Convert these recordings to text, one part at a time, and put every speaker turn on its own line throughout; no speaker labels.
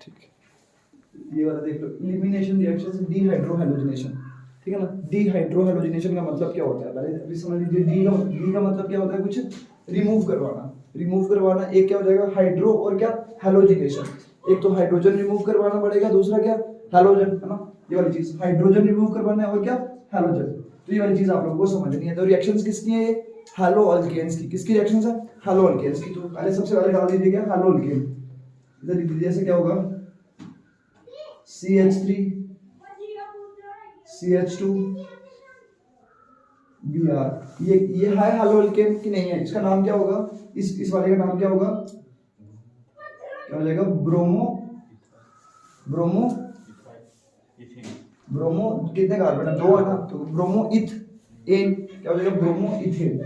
ठीक है, ये वाला देख लो, एलिमिनेशन रिएक्शन से डीहाइड्रोहैलोजिनेशन, ठीक है ना। डीहाइड्रोहैलोजिनेशन का मतलब क्या होता है, पहले अभी समझ लीजिए। डी का मतलब क्या होता है, कुछ रिमूव करवाना। रिमूव करवाना, एक क्या हो जाएगा हाइड्रो और क्या हैलोजिनेशन। एक तो हाइड्रोजन रिमूव करवाना पड़ेगा, दूसरा क्या हैलोजन, है ना। ये वाली चीज हाइड्रोजन रिमूव करवाना है और क्या हैलोजन। तो ये वाली चीज आप लोगों को समझनी है। तो रिएक्शंस किसकी है, हैलो अल्केन्स की। किसकी रिएक्शंस है, हैलो अल्केन्स की। तो पहले सबसे पहले डाल दीजिए क्या, हैलो अल्केन। इधर लिख दीजिए, ऐसे क्या होगा, CH3 CH2 Br। ये है हैलो अल्केन कि नहीं है, इसका नाम क्या होगा, इस वाले का नाम क्या होगा, क्या हो जाएगा, ब्रोमो कितने कार्बन है, 2 है ना, तो ब्रोमो इथेन क्या हो जाएगा, ब्रोमो इथेन।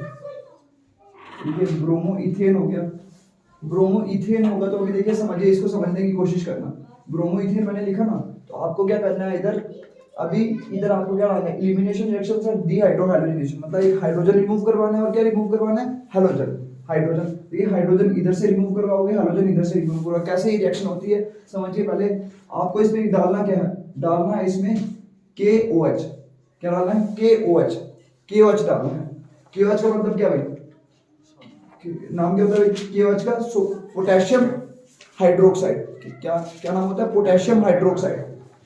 ठीक है, ब्रोमो इथेन हो गया। ब्रोमो इथेन होगा तो अभी देखिए समझिए, इसको समझने की कोशिश करना। ब्रोमो इथेन मैंने लिखा ना, तो आपको क्या करना है, इधर आपको क्या डालना है, एलिमिनेशन रिएक्शन से डीहाइड्रोहैलोजिनेशन, मतलब एक हाइड्रोजन रिमूव करवाना है और क्या रिमूव करवाना है, हैलोजन। हाइड्रोजन, देखिए हाइड्रोजन इधर से रिमूव करवाओगे, हैलोजन इधर से रिमूव करवाओगे। कैसे ये रिएक्शन होती है समझिए। पहले आपको इसमें डालना क्या है, डालना है इसमें KOH। क्या डालना है, KOH डालना है। KOH का मतलब क्या भाई, नाम क्या होता है KOH का, पोटेशियम हाइड्रोक्साइड। क्या क्या नाम होता है, पोटेशियम हाइड्रोक्साइड।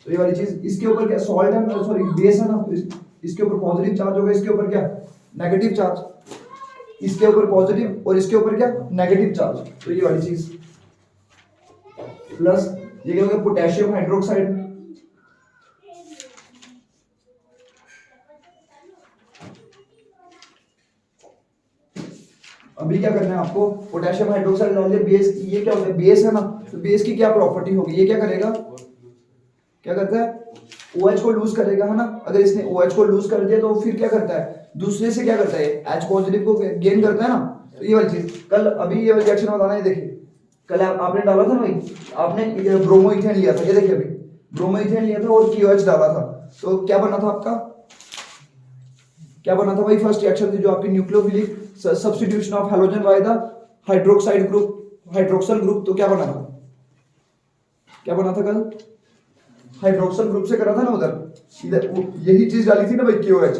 तो ये वाली चीज, इसके ऊपर क्या सॉल्ट है ना, सॉरी बेस है ना, तो इसके ऊपर पॉजिटिव चार्ज होगा, इसके ऊपर क्या नेगेटिव चार्ज। इसके ऊपर पॉजिटिव और इसके ऊपर क्या नेगेटिव चार्ज। तो ये वाली चीज प्लस ये क्या हो गया, पोटेशियम हाइड्रोक्साइड। अभी क्या करना है आपको, पोटेशियम हाइड्रोक्साइड डाल दिया, बेस। ये क्या होता है, बेस है ना, तो बेस की क्या प्रॉपर्टी होगी, ये क्या करेगा, क्या करता है, OH को लूज करेगा, है ना। अगर इसने OH को लूज कर दिया तो फिर क्या करता है, दूसरे से क्या करता है, H पॉजिटिव को गेन करता है ना। तो ये वाली चीज कल अभी ये रिएक्शन बताना है, देखिए कल आपने डाला था ना भाई, आपने ब्रोमो इथेन लिया था, ये देखिए अभी ब्रोमो इथेन लिया था और KOH डाला था, तो क्या बना था आपका, क्या बना था भाई, फर्स्ट रिएक्शन थी जो आपकी nucleophilic substitution of halogen by the hydroxide group, hydroxyl group. तो क्या बना था, क्या बना था कल, हाइड्रोक्सल ग्रुप से करा था ना उधर, इधर यही चीज डाली थी ना भाई, KOH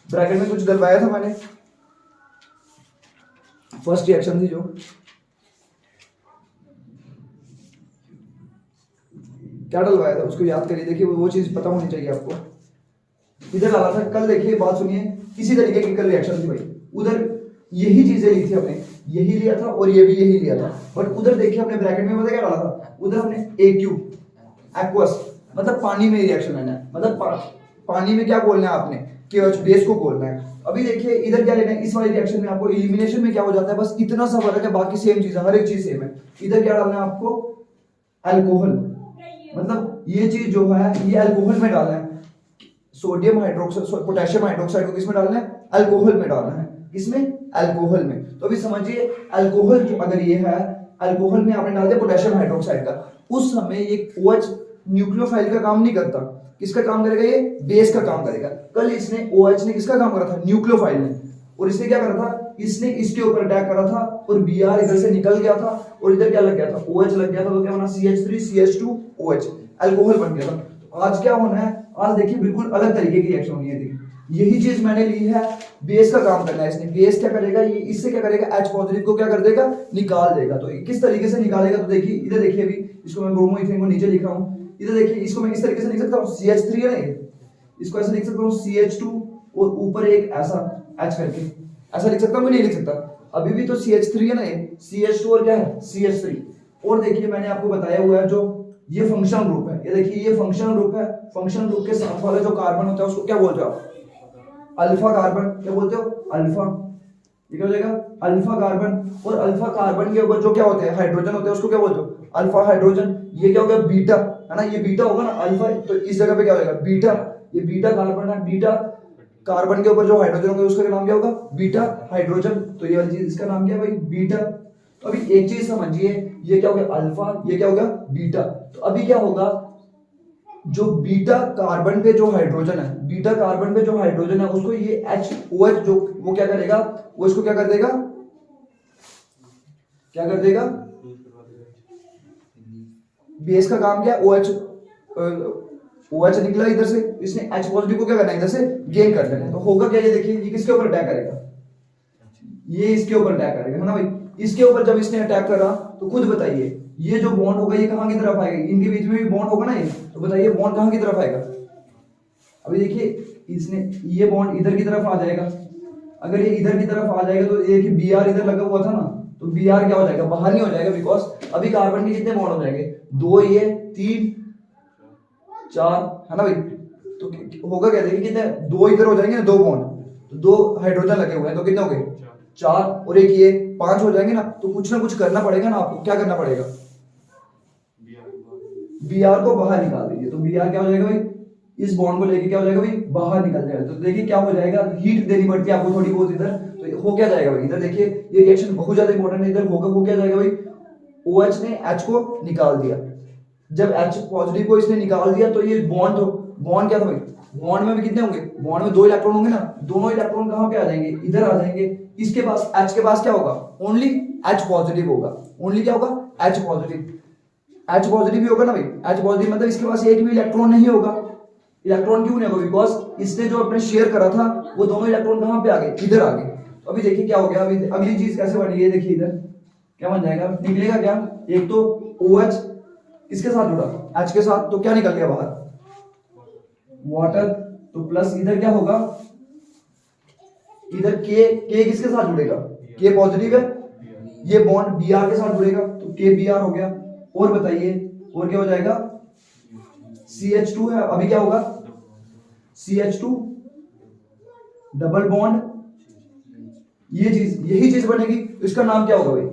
ब्रैकेट में कुछ डलवाया था मैंने, फर्स्ट रिएक्शन थी जो। क्या डलवाया था उसको याद करिए, देखिए वो चीज पता होनी चाहिए आपको। इधर डाला था कल, देखिए बात सुनिए, किसी तरीके की कल रिएक्शन थी भाई, उधर यही चीजें ली थी हमने, यही लिया था और ये भी यही लिया था, बट उधर देखिए हमने ब्रैकेट में पता क्या डाला था, उधर हमने AQ एक्वस, मतलब पानी में रिएक्शन लेना है, मतलब पानी में क्या बोलना है आपने, KOH बेस को बोलना है। अभी देखिए इधर क्या लेना है, इस वाली रिएक्शन में आपको एलिमिनेशन में क्या हो जाता है, बस इतना सा फर्क है, बाकी सेम चीज है, हर एक चीज सेम है। इधर क्या डालना है आपको, अल्कोहल, मतलब ये चीज जो है ये अल्कोहल में डालना है, सोडियम हाइड्रोक्साइड पोटेशियम हाइड्रोक्साइड को किसमें डालना है, अल्कोहल में डालना है, किसमें, अल्कोहल में। तो अभी समझिए अल्कोहल जो अगर ये है, अल्कोहल में आपने डाल दिया पोटेशियम हाइड्रोक्साइड का, उस समय ये OH न्यूक्लियोफाइल का काम नहीं करता, किसका काम करेगा, ये बेस का काम करेगा। कल इसने OH ने किसका काम करा था, न्यूक्लियोफाइल ने, और इसने क्या करा था, इसने इसके ऊपर अटैक करा था और Br इधर से निकल गया था और इधर क्या लग गया था, OH लग गया था, तो क्या बना, CH3 CH2 OH, अल्कोहल बन गया था। आज क्या होना है, आज देखिए बिल्कुल अलग तरीके की रिएक्शन होनी है। देखिए यही चीज मैंने ली है, बेस का काम करना है इसने। बेस क्या करेगा, ये इससे क्या करेगा, H पॉजिटिव को क्या कर देगा, निकाल देगा। तो किस तरीके से निकालेगा, तो देखिए इधर देखिए, अभी इसको मैं ब्रोमो इथेन को नीचे लिखा हूं, इधर देखिए इसको मैं इस तरीके से लिख सकता हूं, CH3 है ना, इसको ऐसे लिख सकता हूं CH2 और ऊपर एक ऐसा H करके, ऐसा लिख सकता हूं कि नहीं लिख सकता, अभी भी तो CH3 है ना, CH2 और क्या है CH3। और देखिए मैंने आपको बताया हुआ है जो ये फंक्शनल ग्रुप है, ये देखिए ये फंक्शनल ग्रुप है, फंक्शनल ग्रुप के साथ वाला जो कार्बन होता है उसको क्या बोलते हो आप, अल्फा कार्बन। क्या बोलते हो, अल्फा। ये क्या हो जाएगा, अल्फा कार्बन। और अल्फा कार्बन के ऊपर जो क्या होते हैं, हाइड्रोजन होते हैं, उसको क्या बोलते हो, अल्फा हाइड्रोजन। ये क्या हो गया, बीटा, है ना, ये बीटा होगा ना, अल्फा, तो इस जगह पे क्या हो जाएगा, बीटा। ये बीटा कार्बन है, बीटा कार्बन के ऊपर जो हाइड्रोजन होंगे उसका नाम क्या होगा, बीटा हाइड्रोजन। तो ये वाली चीज, इसका नाम क्या है भाई, बीटा। तो अभी एक चीज समझिए, ये क्या हो गया अल्फा, ये क्या हो गया बीटा। तो अभी क्या होगा, जो बीटा कार्बन पे जो हाइड्रोजन है, बीटा कार्बन पे जो हाइड्रोजन है उसको ये OH जो वो क्या करेगा, वो इसको क्या कर देगा, क्या कर देगा, बेस का काम क्या है, OH निकला इधर से, इसने H पॉजिटिव को क्या करना है, इधर से गेन कर लेना है। तो होगा क्या, ये देखिए ये किसके ऊपर अटैक करेगा, ये इसके ऊपर अटैक करेगा, है ना भाई। इसके ऊपर जब इसने अटैक करा तो खुद बताइए ये जो बॉन्ड होगा ये कहाँ की तरफ आएगा, इनके बीच में भी बॉन्ड होगा ना ये, तो बताइए बॉन्ड कहाँ की तरफ आएगा। अभी देखिए इसने ये बॉन्ड इधर की तरफ आ जाएगा, अगर ये इधर की तरफ आ जाएगा तो ये कि Br इधर लगा हुआ था ना, तो Br क्या हो जाएगा, बाहर नहीं हो जाएगा, बिकॉज अभी कार्बन के कितने बॉन्ड हो जाएंगे, 2, ये 3 4, है ना भाई। तो होगा क्या, देखिए कितने, 2 इधर हो जाएंगे, 2 बॉन्ड, तो 2 हाइड्रोजन लगे हुए हैं, तो कितने हो गए 4, और एक ये 5 हो जाएंगे ना। तो कुछ ना कुछ करना पड़ेगा ना आपको, क्या करना पड़ेगा, Br को बाहर निकाल दीजिए। तो Br क्या हो जाएगा भाई, इस बॉन्ड को लेके क्या हो जाएगा भाई, बाहर निकल जाएगा। तो देखिए क्या हो जाएगा, हीट देनी पड़ती है आपको थोड़ी बहुत इधर, तो हो क्या जाएगा भाई, इधर देखिए ये रिएक्शन बहुत ज्यादा इंपॉर्टेंट है। इधर होगा वो क्या जाएगा भाई, OH ने H को निकाल दिया, जब H पॉजिटिव को इसने निकाल दिया तो ये बॉन्ड क्या था भाई, बॉन्ड में भी कितने होंगे, बॉन्ड में 2 इलेक्ट्रॉन होंगे ना, दोनों इलेक्ट्रॉन कहां पे आ जाएंगे, इधर आ जाएंगे। इसके पास H के पास क्या होगा, ओनली H पॉजिटिव होगा, ओनली क्या होगा, H पॉजिटिव, H पॉजिटिव ही होगा ना भाई। H पॉजिटिव मतलब इसके पास एक भी इलेक्ट्रॉन नहीं होगा। इलेक्ट्रॉन क्यों नहीं होगा, बिकॉज इसने जो अपने शेयर करा था वो दोनों इलेक्ट्रॉन कहां पे आ गए, इधर आ गए। तो अभी देखिए क्या हो गया, अभी अगली चीज कैसे बनी है, देखिए इधर क्या बन जाएगा, निकलेगा क्या, एक तो OH किसके साथ जुड़ा, H के साथ, तो क्या निकल गया बाहर, वाटर। तो प्लस इधर क्या होगा, इधर K किसके साथ जुड़ेगा, K पॉजिटिव है, ये बॉन्ड Br के साथ जुड़ेगा, तो KBr हो गया। और बताइए और क्या हो जाएगा, CH2 है, अभी क्या होगा, CH2 डबल बॉन्ड, यही चीज बनेगी। इसका नाम क्या होगा भाई,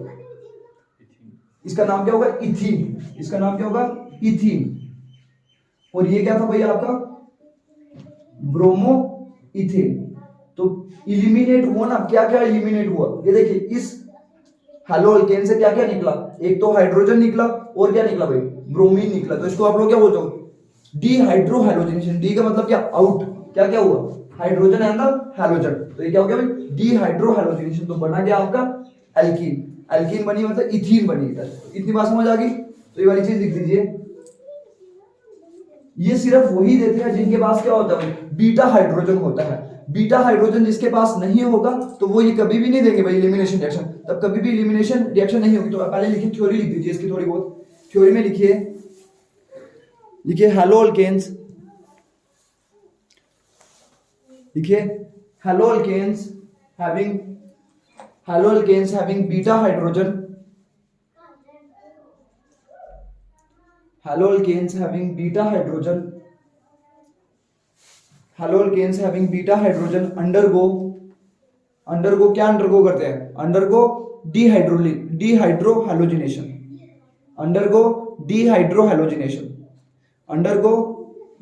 इसका नाम क्या होगा, इथीन, इसका नाम क्या होगा, इथीन। और ये क्या था भाई आपका, ब्रोमो इथेन। तो इलिमिनेट हुआ ना, क्या क्या इलिमिनेट हुआ, ये देखिए इस हेलो अल्केन से क्या क्या निकला, एक तो हाइड्रोजन निकला और क्या निकला भाई, ब्रोमीन निकला। तो इसको आप लोग क्या बोलते हो, डीहाइड्रो हैलोजिनेशन। डी का मतलब क्या, आउट, क्या क्या हुआ, हाइड्रोजन एंड द हैलोजन, तो ये क्या हो गया भाई, डीहाइड्रो हैलोजिनेशन। तो बना गया आपका एल्कीन, एल्कीन बनी मतलब इथीन बनी। इधर इतनी बात समझ आ गई, तो ये वाली चीज लिख दीजिए। ये सिर्फ वही देते हैं जिनके पास क्या होता है, बीटा हाइड्रोजन होता है। बीटा हाइड्रोजन जिसके पास नहीं होगा तो वो ये कभी भी नहीं देंगे भाई एलिमिनेशन रिएक्शन, तब कभी भी एलिमिनेशन रिएक्शन नहीं होगी। तो पहले लिखिए, थ्योरी लिख दीजिए इसकी थोड़ी बहुत, थ्योरी में लिखिए हेलो अल्केन्स, लिखिए haloalkanes having beta hydrogen, haloalkanes having beta hydrogen, haloalkanes having beta hydrogen undergo क्या अंडरगो करते हैं, undergo dehydrohalogenation, undergo dehydrohalogenation, undergo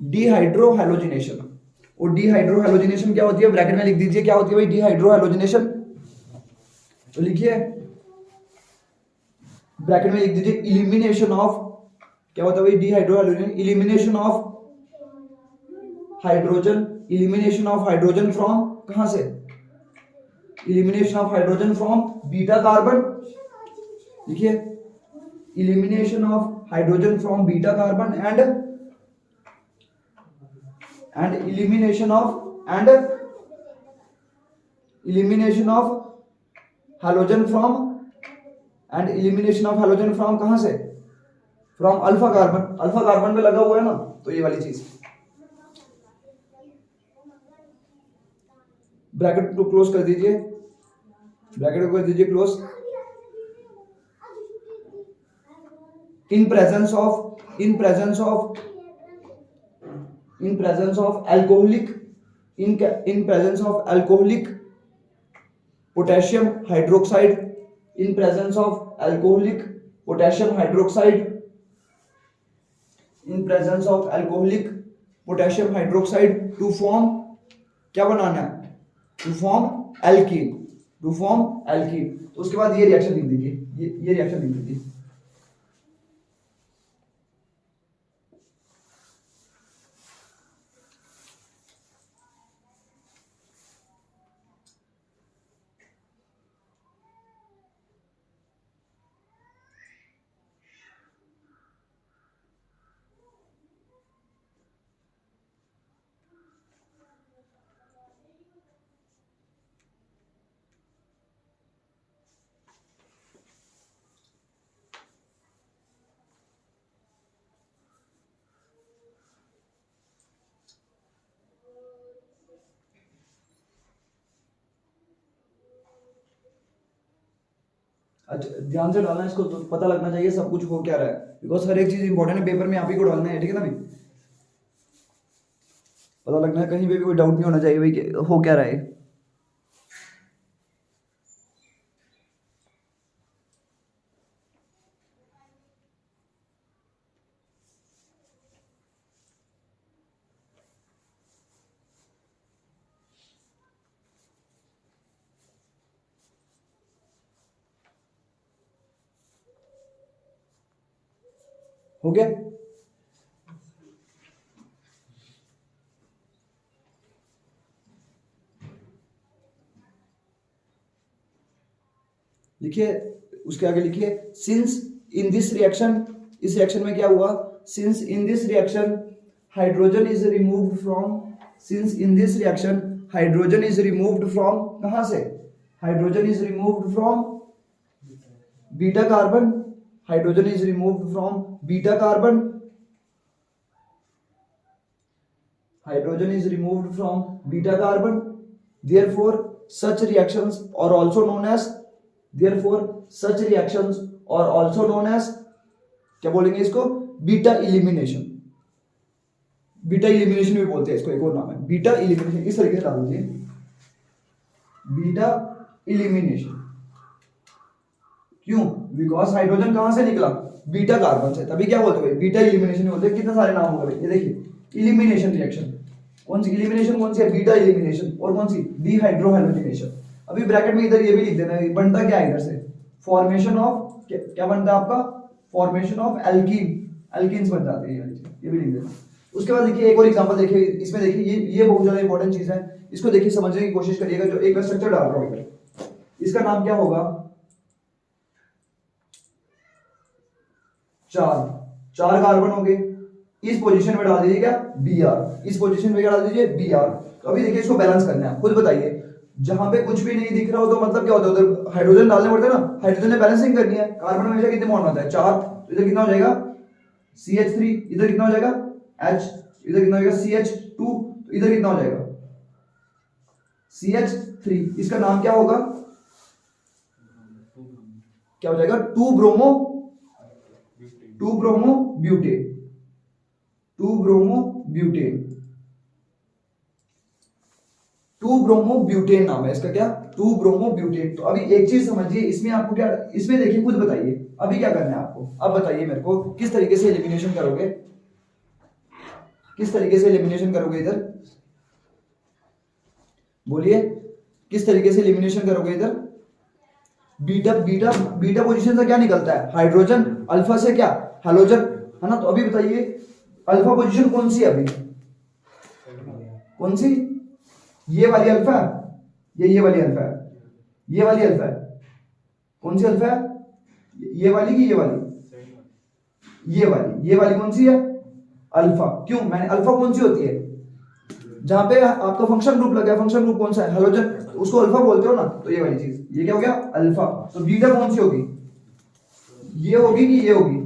dehydrohalogenation. और डीहाइड्रो हैलोजिनेशन क्या होती है, ब्रैकेट में लिख दीजिए क्या होती है भाई, डीहाइड्रो हैलोजिनेशन। तो लिखिए ब्रैकेट में लिख दीजिए इलिमिनेशन ऑफ, क्या होता है भाई, dehydrohalogenation, elimination of hydrogen, elimination of hydrogen from, कहां से, elimination of hydrogen from beta carbon. देखिए elimination of hydrogen from beta carbon and elimination of halogen from कहां से, from alpha carbon. Alpha carbon पे लगा हुआ है ना, तो ये वाली चीज। ब्रैकेट को क्लोज कर दीजिए, ब्रैकेट को कर दीजिए close. In presence of alcoholic potassium hydroxide, in presence of alcoholic potassium hydroxide, in presence of alcoholic potassium hydroxide to form, क्या बनाना है, टू फॉर्म एल्कीन, तो उसके बाद ये रिएक्शन लिख दीजिए, ये रिएक्शन लिख दीजिए। अच्छा ध्यान से डालना है इसको, तो पता लगना चाहिए सब कुछ हो क्या रहा है, बिकॉज हर एक चीज इंपॉर्टेंट है, पेपर में आप ही को डालना है, ठीक है ना भाई। पता लगना है, कहीं पे भी कोई डाउट नहीं होना चाहिए भाई कि हो क्या रहा है। हो गया। लिखिए, उसके आगे लिखिए सिंस इन दिस रिएक्शन, इस रिएक्शन में क्या हुआ, since in this reaction hydrogen is removed from, since in this reaction hydrogen is removed from, कहां से, hydrogen is removed from beta carbon, hydrogen is removed from beta carbon, hydrogen is removed from beta carbon, therefore such reactions are also known as, therefore such reactions are also known as, क्या बोलेंगे इसको, beta elimination, beta elimination भी बोलते हैं इसको, एक और नाम है बीटा इलिमिनेशन, इस तरीके से डाल दीजिए बीटा इलिमिनेशन। क्यों, बिकॉज हाइड्रोजन कहां से निकला, बीटा कार्बन से, तभी क्या बोलते हैं बीटा इलिमिनेशन बोलते हैं। कितने सारे नाम हो गए, ये देखिए इलिमिनेशन रिएक्शन, कौन सी इलिमिनेशन, कौन सी है, बीटा इलिमिनेशन, और कौन सी, डिहाइड्रोहैलोजिनेशन। अभी ब्रैकेट में इधर ये भी लिख देना, बनता क्या है इधर से, फॉर्मेशन ऑफ, क्या बनता है आपका, फॉर्मेशन ऑफ एल्कीन, एल्कीन्स बन जाते हैं, ये भी लिख देना। उसके बाद देखिए एक और एग्जांपल देखिए, इसमें देखिए ये बहुत ज्यादा इंपॉर्टेंट चीज है, इसको देखिए समझने की कोशिश करिएगा। जो एक स्ट्रक्चर डाल रहा हूं इधर, इसका नाम क्या होगा, चार कार्बन हो गए, इस पोजीशन में डाल दीजिए क्या, Br, इस पोजीशन में क्या डाल दीजिए Br। तो अभी देखिए इसको बैलेंस करना है, खुद बताइए, जहां पे कुछ भी नहीं दिख रहा हो तो मतलब क्या होता है, उधर हाइड्रोजन डालने पड़ते हैं ना, हाइड्रोजन ने बैलेंसिंग करनी है, कार्बन हमेशा कितने बॉन्ड होता है, 4, तो इधर कितना हो जाएगा CH3, इधर कितना हो जाएगा H, इधर कितना हो जाएगा CH2, तो इधर कितना हो जाएगा CH3, इसका नाम क्या होगा, क्या हो जाएगा, 2 bromo butane, 2 bromo butane, 2 bromo butane नाम है इसका, क्या, 2 ब्रोमो ब्यूटेन। तो अभी एक चीज समझिए, इसमें आपको क्या, इसमें देखिए खुद बताइए अभी क्या करना है आपको, अब बताइए मेरे को किस तरीके से एलिमिनेशन करोगे, किस तरीके से एलिमिनेशन करोगे, इधर बोलिए किस तरीके से एलिमिनेशन करोगे, इधर बीटा पोजीशन से क्या निकलता है, हाइड्रोजन, अल्फा से क्या, हैलोजन, है ना। तो अभी बताइए अल्फा पोजीशन कौन सी है, अभी कौन सी, ये वाली अल्फा, ये वाली अल्फा है, ये वाली अल्फा है, कौन सी अल्फा है, ये वाली की ये वाली, ये वाली कौन सी है, अल्फा। क्यों, मैंने अल्फा कौन सी होती है, जहां पे आपका फंक्शन ग्रुप लगा है, फंक्शन ग्रुप कौन सा है, हैलोजन, उसको अल्फा बोलते हो ना, तो ये वाली चीज, ये क्या हो गया अल्फा। तो बीटा कौन सी होगी, ये होगी कि ये होगी,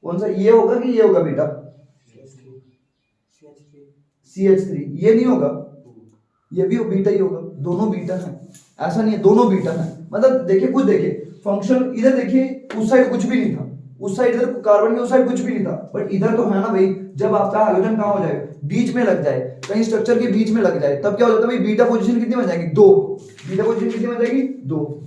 कौन सा, ये होगा कि ये होगा बेटा, CH3, ये नहीं होगा, ये भी बीटा ही होगा, दोनों बीटा हैं, ऐसा नहीं है दोनों बीटा हैं। मतलब देखिए खुद देखिए फंक्शन, इधर देखिए उस साइड कुछ भी नहीं था, उस साइड इधर कार्बन के उस साइड कुछ भी नहीं था, बट इधर तो है ना भाई। जब आपका हाइड्रोजन कहां हो जाए, बीच में लग जाए, कहीं स्ट्रक्चर के बीच में लग जाए, तब क्या हो जाता है भाई, बीटा पोजीशन कितनी बन जाएगी, 2, बीटा पोजीशन कितनी बन जाएगी, 2।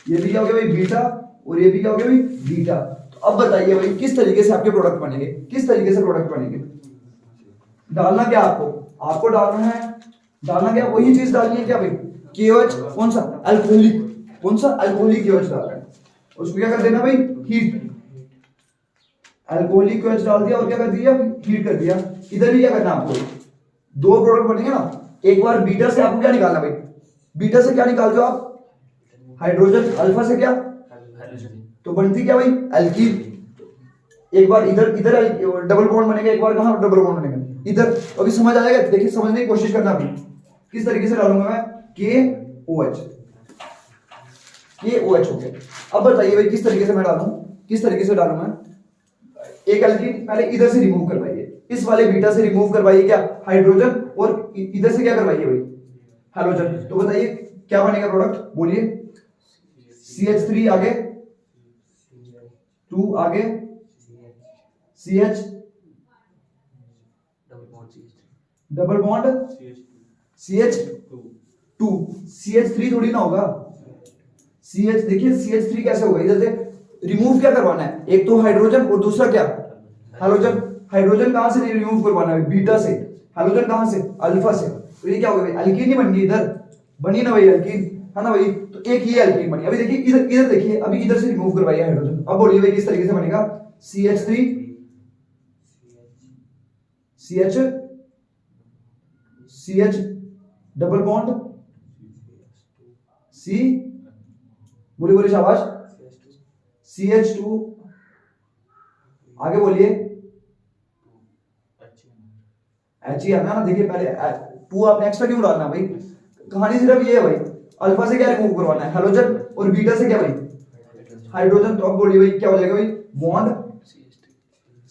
ये भी क्या हो गया भाई बीटा, और ये भी क्या हो गया भाई बीटा। तो अब बताइए भाई किस तरीके से आपके प्रोडक्ट बनेंगे, किस तरीके से प्रोडक्ट बनेंगे। डालना क्या आपको डालना क्या, वही चीज डालनी है क्या भाई, KOH, कौन सा अल्कोहलिक, कौन सा अल्कोहलिक KOH डालना है, उसको क्या कर देना भाई, हीट, अल्कोहलिक KOH डाल दिया और क्या कर दिया, हीट कर दिया। इधर भी क्या करना आपको, 2 प्रोडक्ट बनेंगे ना, एक बार बीटा से आपको क्या निकालना भाई, बीटा से क्या निकाल दो आप, हाइड्रोजन, अल्फा से क्या, तो बनती क्या भाई एल्कीन। एक बार इधर डबल बॉन्ड बनेगा, एक बार कहां डबल बॉन्ड बनेगा, इधर। तो अभी समझ आएगा, देखिए समझने की कोशिश करना अभी किस तरीके से डालूंगा मैं, KOH हो गया। अब बताइए भाई किस तरीके से मैं डालूं, किस तरीके से डालूं मैं, एक एल्कीन पहले इधर से रिमूव करवाइए, इस वाले बीटा से रिमूव करवाइए क्या, हाइड्रोजन, और इधर से क्या करवाइए भाई, हैलोजन। तो बताइए क्या बनेगा प्रोडक्ट, बोलिए CH3 आगे, 2 आगे, CH double bond CH2, CH3 थोड़ी ना होगा। CH देखिए CH3 कैसे होगा, इधर से रिमूव क्या करवाना है, एक तो हाइड्रोजन और दूसरा क्या, हैलोजन। हाइड्रोजन कहां से रिमूव करवाना है, बीटा से। हैलोजन कहां से, अल्फा से। तो ये क्या हो गया, एल्कीन ही बन गई, इधर बनी ना भाई एल्कीन, है ना भाई। तो एक ही एल्कीन बनी। अभी देखिए इधर, इधर देखिए, अभी इधर से रिमूव करवाइए हाइड्रोजन। अब बोलिए भाई किस तरीके से बनेगा, CH3 CH CH double bond C, बोलिए बोलिए शाबाश, CH2 आगे बोलिए, H ही आना ना। देखिए पहले 2 आपने एक्स्ट्रा क्यों डालना भाई, कहानी सिर्फ ये है भाई, अल्फा से क्या रिमूव करवाना है, हैलोजन, और बीटा से क्या भाई, हाइड्रोजन। तो अब बोलिए भाई क्या हो जाएगा भाई, बॉन्ड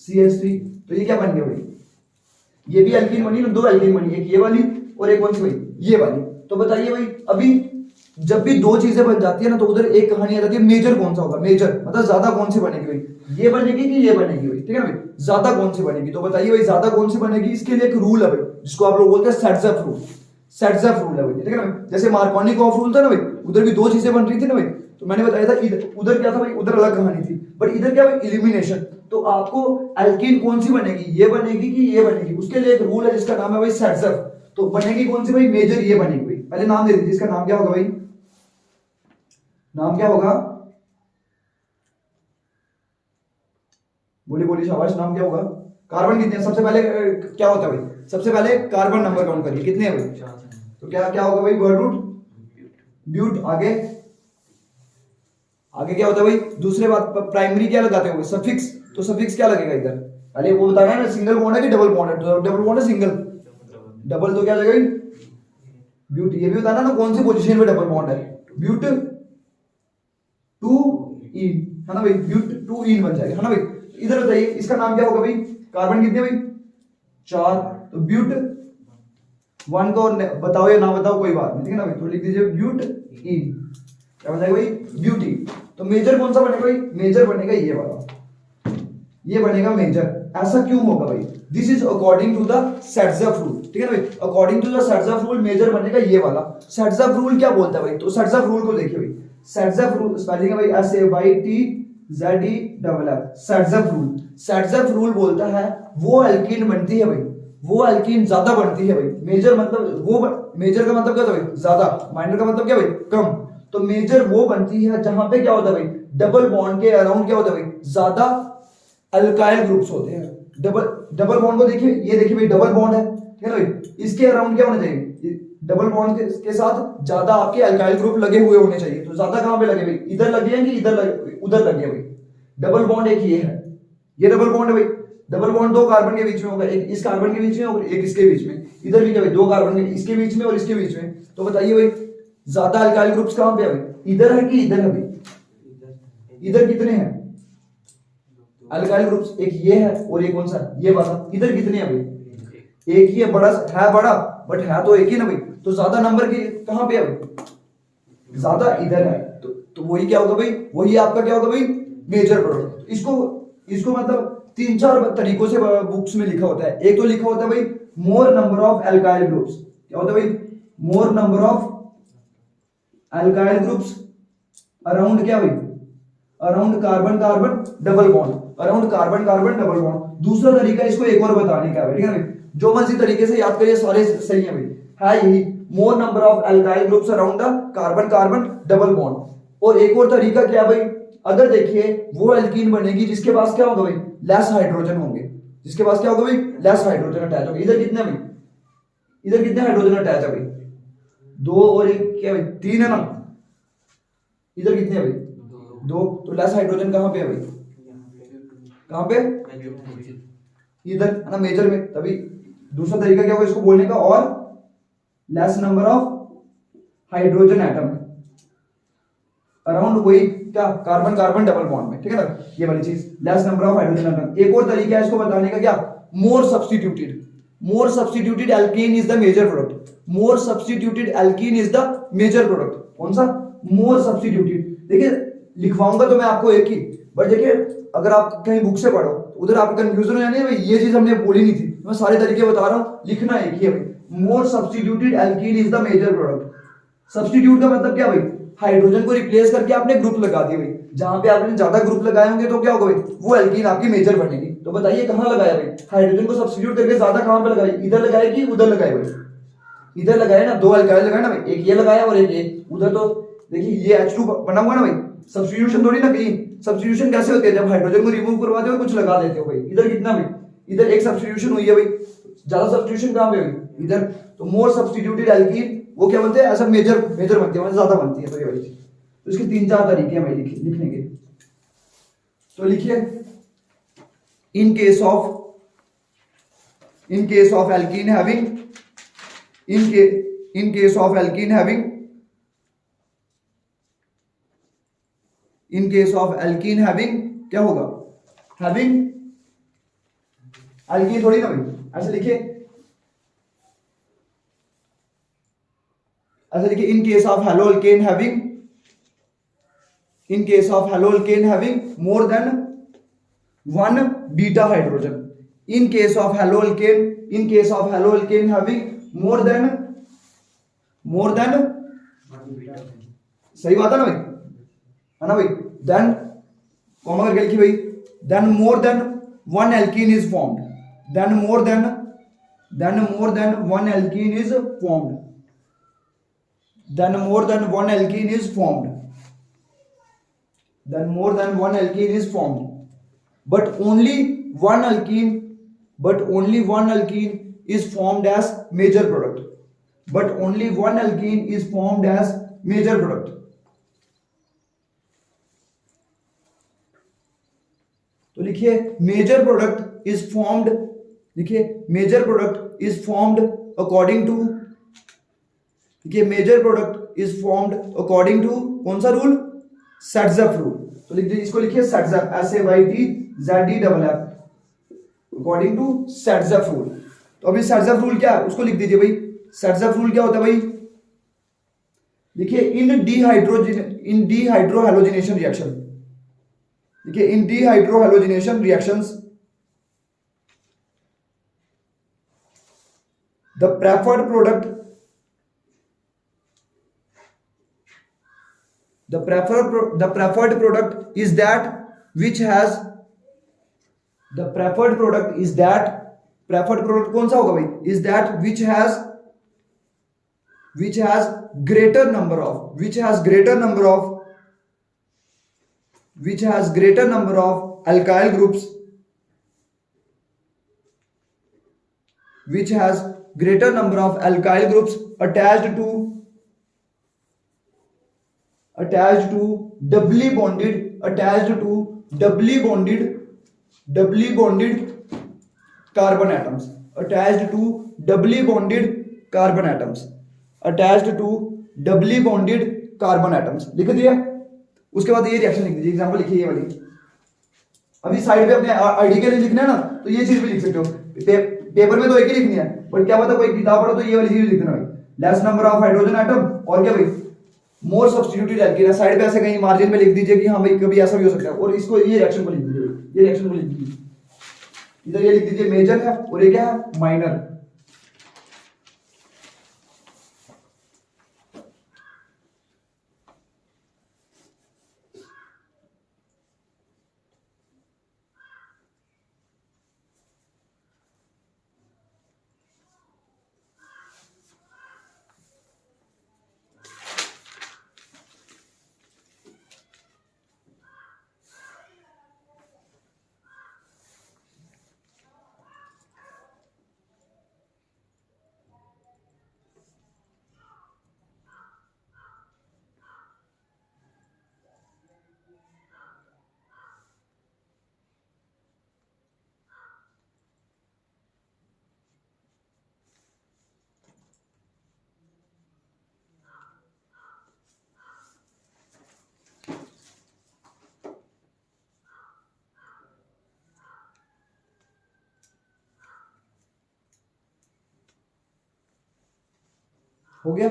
CH3। तो ये क्या बन गया भाई, ये भी एल्कीन बनी ना, 2 एल्कीन बनी, एक ये वाली और एक कौन सी भाई, ये वाली। तो बताइए भाई, अभी जब भी 2 चीजें बन जाती है ना, तो उधर एक कहानी आ जाती है, मेजर कौन सा होगा, मेजर मतलब ज्यादा कौन सी बनेगी भाई, ये बनेगी कि ये बनेगी भाई, ठीक है ना भाई, ज्यादा कौन सी बनेगी। तो बताइए भाई ज्यादा कौन सी बनेगी, इसके लिए एक रूल है भाई, जिसको आप लोग बोलते हैं सेट्ज़ेफ रूल। सेट्ज़ेफ रूल है भाई, ठीक है ना भाई। जैसे मार्कोनी-कॉफ रूल था ना भाई, उधर भी 2 चीजें बन रही थी ना भाई, तो मैंने बताया था उधर क्या था भाई, उधर अलग कहानी थी, बट इधर क्या भाई, इलिमिनेशन। तो आपको एल्कीन कौन सी बनेगी, ये बनेगी कि ये बनेगी, उसके लिए एक रूल है जिसका नाम है भाई सेट्ज़ेफ। तो बनेगी कौन सी भाई, मेजर ये बनेगी भाई। पहले नाम दे दीजिए, इसका नाम क्या होगा भाई, नाम क्या होगा, बोलिए बोलिए शाबाश, नाम क्या होगा। कार्बन कितने हैं, सबसे पहले क्या होता है भाई, सबसे पहले कार्बन नंबर काउंट करिए, कितने हैं भाई। तो क्या क्या होगा भाई, वर्ड रूट, ब्यूट। आगे आगे क्या होता है भाई, दूसरे बात प्राइमरी क्या लगाते हो, सफिक्स। तो सफिक्स क्या लगेगा इधर, पहले वो बताना है ना, सिंगल बॉन्ड है कि डबल बॉन्ड है। तो डबल बॉन्ड है, सिंगल, डबल तो क्या लगेगा ब्यूट। ये भी बताना ना कौन सी पोजीशन में डबल बॉन्ड है, ब्यूट 2 इन, है ना भाई, ब्यूट 2 इन बन जाएगा, है ना भाई। इधर बताइए इसका नाम क्या होगा भाई, कार्बन कितने भाई, 4। तो ब्यूट 1 को बताओ या ना बताओ कोई बात नहीं, ठीक है ना भाई। तो लिख दीजिए ब्यूट इन, क्या बन जाएगा भाई, ब्यूटी। तो मेजर कौन सा बनेगा भाई, मेजर बनेगा ये वाला, ये बनेगा मेजर। ऐसा क्यों होगा भाई, this is according to the Saytzeff rule, ठीक है ना भाई। According to the Saytzeff rule major बनेगा ये वाला। सेट्ज़ेफ रूल क्या बोलता है भाई, तो सेट्ज़ेफ रूल को देखिए भाई, सेट्ज़ेफ रूल स्पेलिंग है भाई SAYTZEFF, सेट्ज़ेफ रूल। सेट्ज़ेफ रूल बोलता है वो एल्कीन बनती है भाई, वो एल्कीन ज्यादा बनती है भाई। मेजर मतलब वो मेजर का मतलब क्या होता है भाई, ज्यादा। माइनर का मतलब क्या भाई, कम। तो मेजर वो बनती है जहां पे क्या होता है भाई, डबल बॉन्ड के अराउंड क्या होता है भाई, ज्यादा अल्काइल ग्रुप्स होते हैं। डबल बॉन्ड को देखिए, ये देखिए भाई डबल बॉन्ड है, ठीक है ना भाई। इसके अराउंड क्या होना चाहिए, डबल बॉन्ड के साथ ज्यादा आपके अल्काइल ग्रुप लगे हुए होने चाहिए। तो ज्यादा कहां पे लगे भाई, इधर लगे हैं कि इधर लगे, उधर लगे भाई। डबल बॉन्ड एक ये है, ये डबल बॉन्ड है भाई। डबल बॉन्ड 2 कार्बन के बीच में होगा, एक इस कार्बन के बीच में और एक इसके बीच में। इधर भी क्या भाई, 2 कार्बन के इसके बीच में और इसके बीच में। तो बताइए भाई ज्यादा अल्काइल ग्रुप्स कहां पे है भाई, इधर है कि इधर है भाई, इधर कितने हैं अल्काइल ग्रुप्स, एक ये है और एक कौन सा, ये वाला। इधर कितने हैं भाई, एक ही है, बड़ा है बड़ा, बट है तो एक ही ना भाई। तो ज्यादा नंबर के कहां पे है भाई, ज्यादा इधर है। तो वही क्या होगा भाई, वही आपका क्या होगा भाई, मेजर प्रोडक्ट। इसको मतलब 3-4 तरीकों से बुक्स में लिखा होता है। एक तो लिखा होता है भाई मोर नंबर ऑफ एल्काइल ग्रुप्स, क्या होता है भाई, मोर number of alkyl groups around क्या भाई, around carbon carbon double bond, around carbon carbon double bond. दूसरा तरीका इसको एक और बताने का है, ठीक है भाई। जो मर्जी तरीके से याद करिए, सारे सही है भाई, है यही, मोर number of alkyl groups around the carbon carbon double bond. और एक और तरीका क्या भाई, अगर देखिए वो एल्कीन बनेगी जिसके पास क्या होगा भाई, लेस हाइड्रोजन होंगे, जिसके पास क्या होगा भाई, लेस हाइड्रोजन अटैच होंगे। इधर कितने भाई, इधर कितने हाइड्रोजन अटैच है भाई, 2 और 1 क्या भाई, 3 है ना। इधर कितने हैं भाई, 2। तो लेस हाइड्रोजन कहां पे है भाई, कहां पे, इधर है ना, मेजर में। तभी दूसरा तरीका क्या होगा इसको बोलने का, और less number of hydrogen atom around वही क्या, कार्बन कार्बन डबल बॉन्ड में, ठीक है ना, ये वाली चीज, less number of hydrogen atom. एक और तरीका है इसको बताने का, क्या, more substituted alkene is the major product. More substituted alkene is the major product. कौन सा, मोर सब्स्टिट्यूटेड। देखिए लिखवाऊंगा तो मैं आपको एक ही, बट देखिए अगर आप कहीं बुक से पढ़ो उधर आपको कंफ्यूजन हो जानी है भाई ये चीज हमने बोली नहीं थी, मैं सारे तरीके बता रहा हूँ, लिखना एक ही है भाई। More substituted alkene is the major product. Substitute का मतलब क्या भाई, हाइड्रोजन को रिप्लेस करके आपने ग्रुप लगा दिया भाई, जहां पे आपने ज्यादा ग्रुप लगाए होंगे तो क्या होगा भाई, वो एल्कीन आपकी मेजर बनेगी। तो बताइए कहां लगाया भाई, हाइड्रोजन को सब्स्टिट्यूट करके ज्यादा कहां पे लगाई, इधर लगाए कि उधर लगाए भाई, इधर लगाए ना, दो अल्काइल लगाए ना भाई, एक ये लगाया और एक उधर। तो देखिए ये H2 बना हुआ ना भाई, सब्स्टिट्यूशन थोड़ी ना कहीं, सब्स्टिट्यूशन कैसे होती है, जब हाइड्रोजन को रिमूव करवाते हो और कुछ लगा देते हो भाई। इधर कितना भाई, इधर एक सब्स्टिट्यूशन हुई है भाई, ज्यादा सब्स्टिट्यूशन कहां पे हुई, इधर। तो मोर सब्स्टिट्यूटेड एल्कीन वो क्या बनते हैं, ऐसा मेजर मेजर बनती है, मतलब ज्यादा बनती है। तो ये वाली चीज, तो इसके तीन चार तरीके हैं भाई लिखने के। तो लिखिए in case of alkene having, in case of alkene having, in case of alkene having क्या होगा, having, alkene थोड़ी ना भाई, ऐसे लिखिए, ऐसे लिखिए in case of haloalkane having, in case of haloalkane having more than one beta hydrogen, in case of haloalkane, in case of haloalkane having more than, सही बात है ना भाई, है ना भाई, देन कॉमा करके लिखिए भाई, then more than one alkene is formed, then more than one alkene is formed, then more than one alkene is formed, then more than one alkene is formed, but only one alkene, but only one alkene is formed as major product, but only one alkene is formed as major product। तो लिखिए major product is formed, लिखिए major product is formed according to, लिखिए major product is formed according to कौन सा rule, सेट्ज़ेफ rule. तो लिख दीजिए, इसको लिखिए सेट्ज़ेफ, SAYTZEFF, अकॉर्डिंग टू सेट्ज़ेफ रूल। तो अभी सेट्ज़ेफ रूल क्या है उसको लिख दीजिए भाई, सेट्ज़ेफ रूल क्या होता है भाई, लिखिए इन डीहाइड्रोहैलोजिनेशन रिएक्शन, देखिए in dehydrohalogenation reactions the preferred product, the preferred product is that which has, the preferred product is that, preferred product कौन सा होगा भाई, is that which has greater number of, which has greater number of alkyl groups, which has greater number of alkyl groups attached to doubly bonded carbon atoms, attached to doubly bonded carbon atoms, attached to doubly bonded carbon atoms, लिख दिया। उसके बाद ये reaction लिख दीजिए, example लिखिए ये वाली, अभी साइड पे अपने आईडी के लिए लिखना है ना, तो ये चीज भी लिख सकते हो, पेपर में तो एक ही लिखनी है, बट क्या पता कोई किताब पढ़ो तो ये वाली चीज लिखना भाई, less number of hydrogen atom, और क्या भाई मोर सब्स्टिट्यूटेड एल्कीन, साइड पे ऐसे कहीं मार्जिन में लिख दीजिए कि हाँ भाई कभी ऐसा भी हो सकता है, और इसको ये रिएक्शन को लिख दीजिए, ये रिएक्शन को लिख दीजिए, इधर ये लिख दीजिए मेजर है और ये क्या है माइनर। हो गया।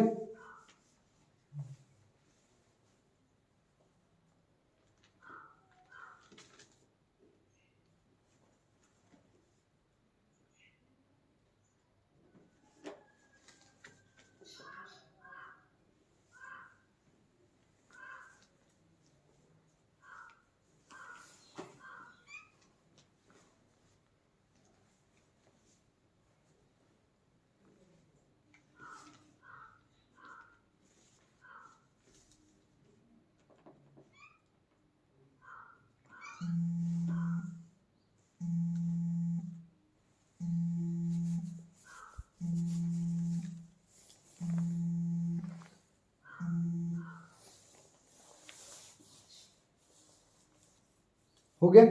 हो गया।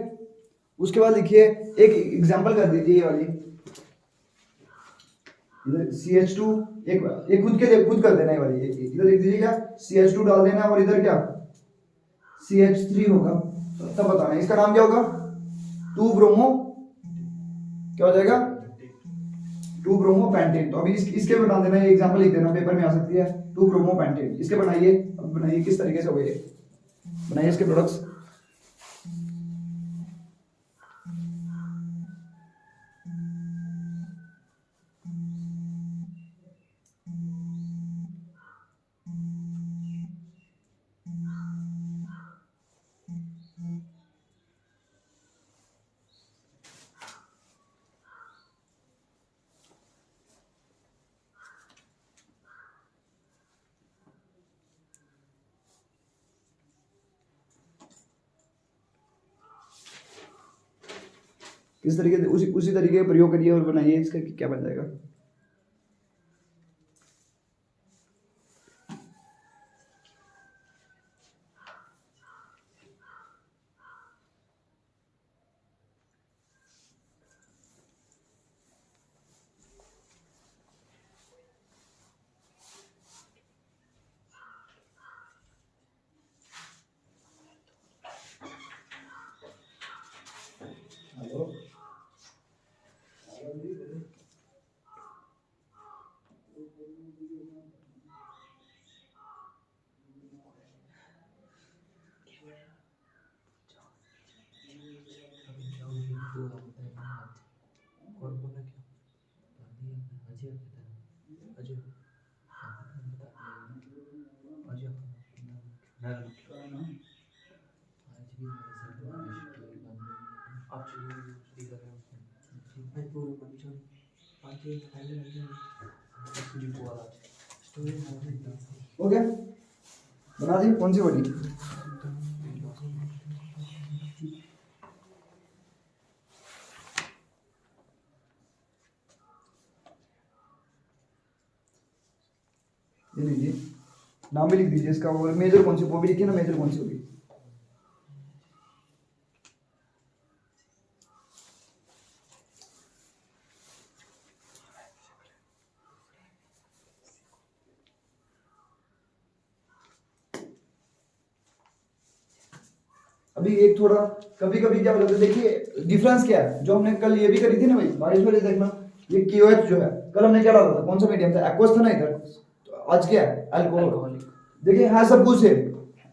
उसके बाद लिखिए एक एग्जांपल कर दीजिए ये वाली, इधर CH2 एक खुद कर देना है वाली, इधर लिख दीजिए क्या CH2 डाल देना और इधर क्या CH3 होगा, तब बताना है इसका नाम क्या होगा 2 ब्रोमो क्या हो जाएगा 2 ब्रोमो पेंटेन। तो अभी इसके में बना देना, ये एग्जांपल लिख देना, पेपर में आ सकती है 2 ब्रोमो पेंटेन। इसके बनाइए, अब बनाइए किस तरीके से हो गए, बनाइए इसके प्रोडक्ट्स। किस तरीके से उसी तरीके का प्रयोग करिए और बनाइए, इसका क्या बन जाएगा। हो गया, बना दी। कौन सी बड़ी, ये लीजिए, नाम भी लिख दीजिए इसका, और मेजर कौन सी वो भी लिखिए ना, मेजर कौन सी होगी। अभी एक थोड़ा कभी कभी क्या बोलते हैं, देखिए डिफरेंस क्या है, जो हमने कल ये भी करी थी ना भाई 22 वाले, देखना ये KOH जो है, कल हमने क्या डाला था, कौन सा मीडियम था, एक्वस था ना इधर, तो आज क्या है अल्कोहल। देखिए है सब कुछ है,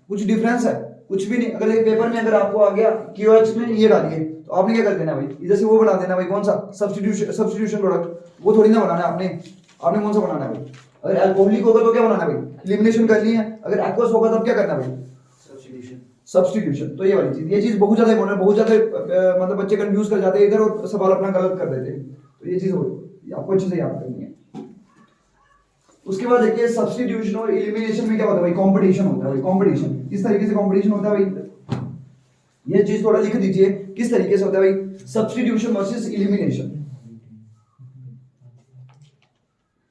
कुछ डिफरेंस है कुछ भी नहीं। अगर एक पेपर में अगर आपको आ गया KOH में ये डालिए, तो आपने क्या कर देना भाई, इधर से वो बना देना भाई, कौन सा सब्स्टिट्यूशन प्रोडक्ट, वो थोड़ी ना बनाना है आपने कौन सा बनाना है भाई। अगर अल्कोहलिक होगा तो क्या बनाना है भाई, एलिमिनेशन करनी है। अगर एक्वस होगा तब क्या करना है भाई, सब्स्टिट्यूशन। तो ये चीज बहुत ज्यादा इंपॉर्टेंट, बहुत ज्यादा मतलब बच्चे कंफ्यूज कर जाते हैं इधर और सवाल अपना गलत कर देते हैं, तो ये चीज आपको अच्छे से याद करनी है। उसके बाद देखिए सब्स्टिट्यूशन और एलिमिनेशन में क्या होता है भाई, कंपटीशन होता है भाई। कंपटीशन किस तरीके से कंपटीशन होता है भाई, ये चीज थोड़ा लिख दीजिए किस तरीके से होता है भाई, सब्स्टिट्यूशन वर्सेस एलिमिनेशन।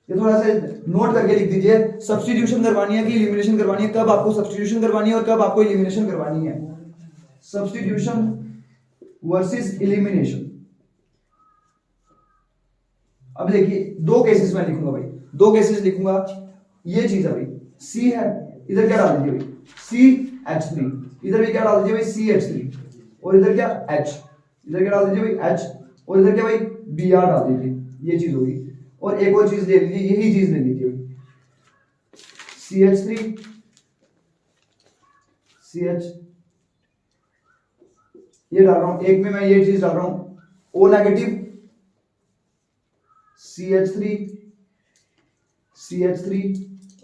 ये थोड़ा सा नोट करके लिख दीजिए, सब्स्टिट्यूशन करवानी है कि एलिमिनेशन करवानी है, कब आपको सब्स्टिट्यूशन करवानी है और कब आपको एलिमिनेशन करवानी है। Substitution versus elimination. अब देखिए दो केसेस में लिखूंगा भाई, दो केसेस लिखूंगा। ये चीज है भाई, C है, इधर क्या डाल दीजिए भाई CH3, इधर भी क्या डाल दीजिए भाई CH3, और इधर क्या H, इधर क्या डाल दीजिए भाई H, और इधर क्या भाई Br डाल दीजिए। ये चीज होगी। और एक और चीज ले लीजिए, यही चीज ले लीजिए CH3 CH, ये डाल रहा हूं एक में, मैं ये चीज डाल रहा हूं O नेगेटिव CH3 CH3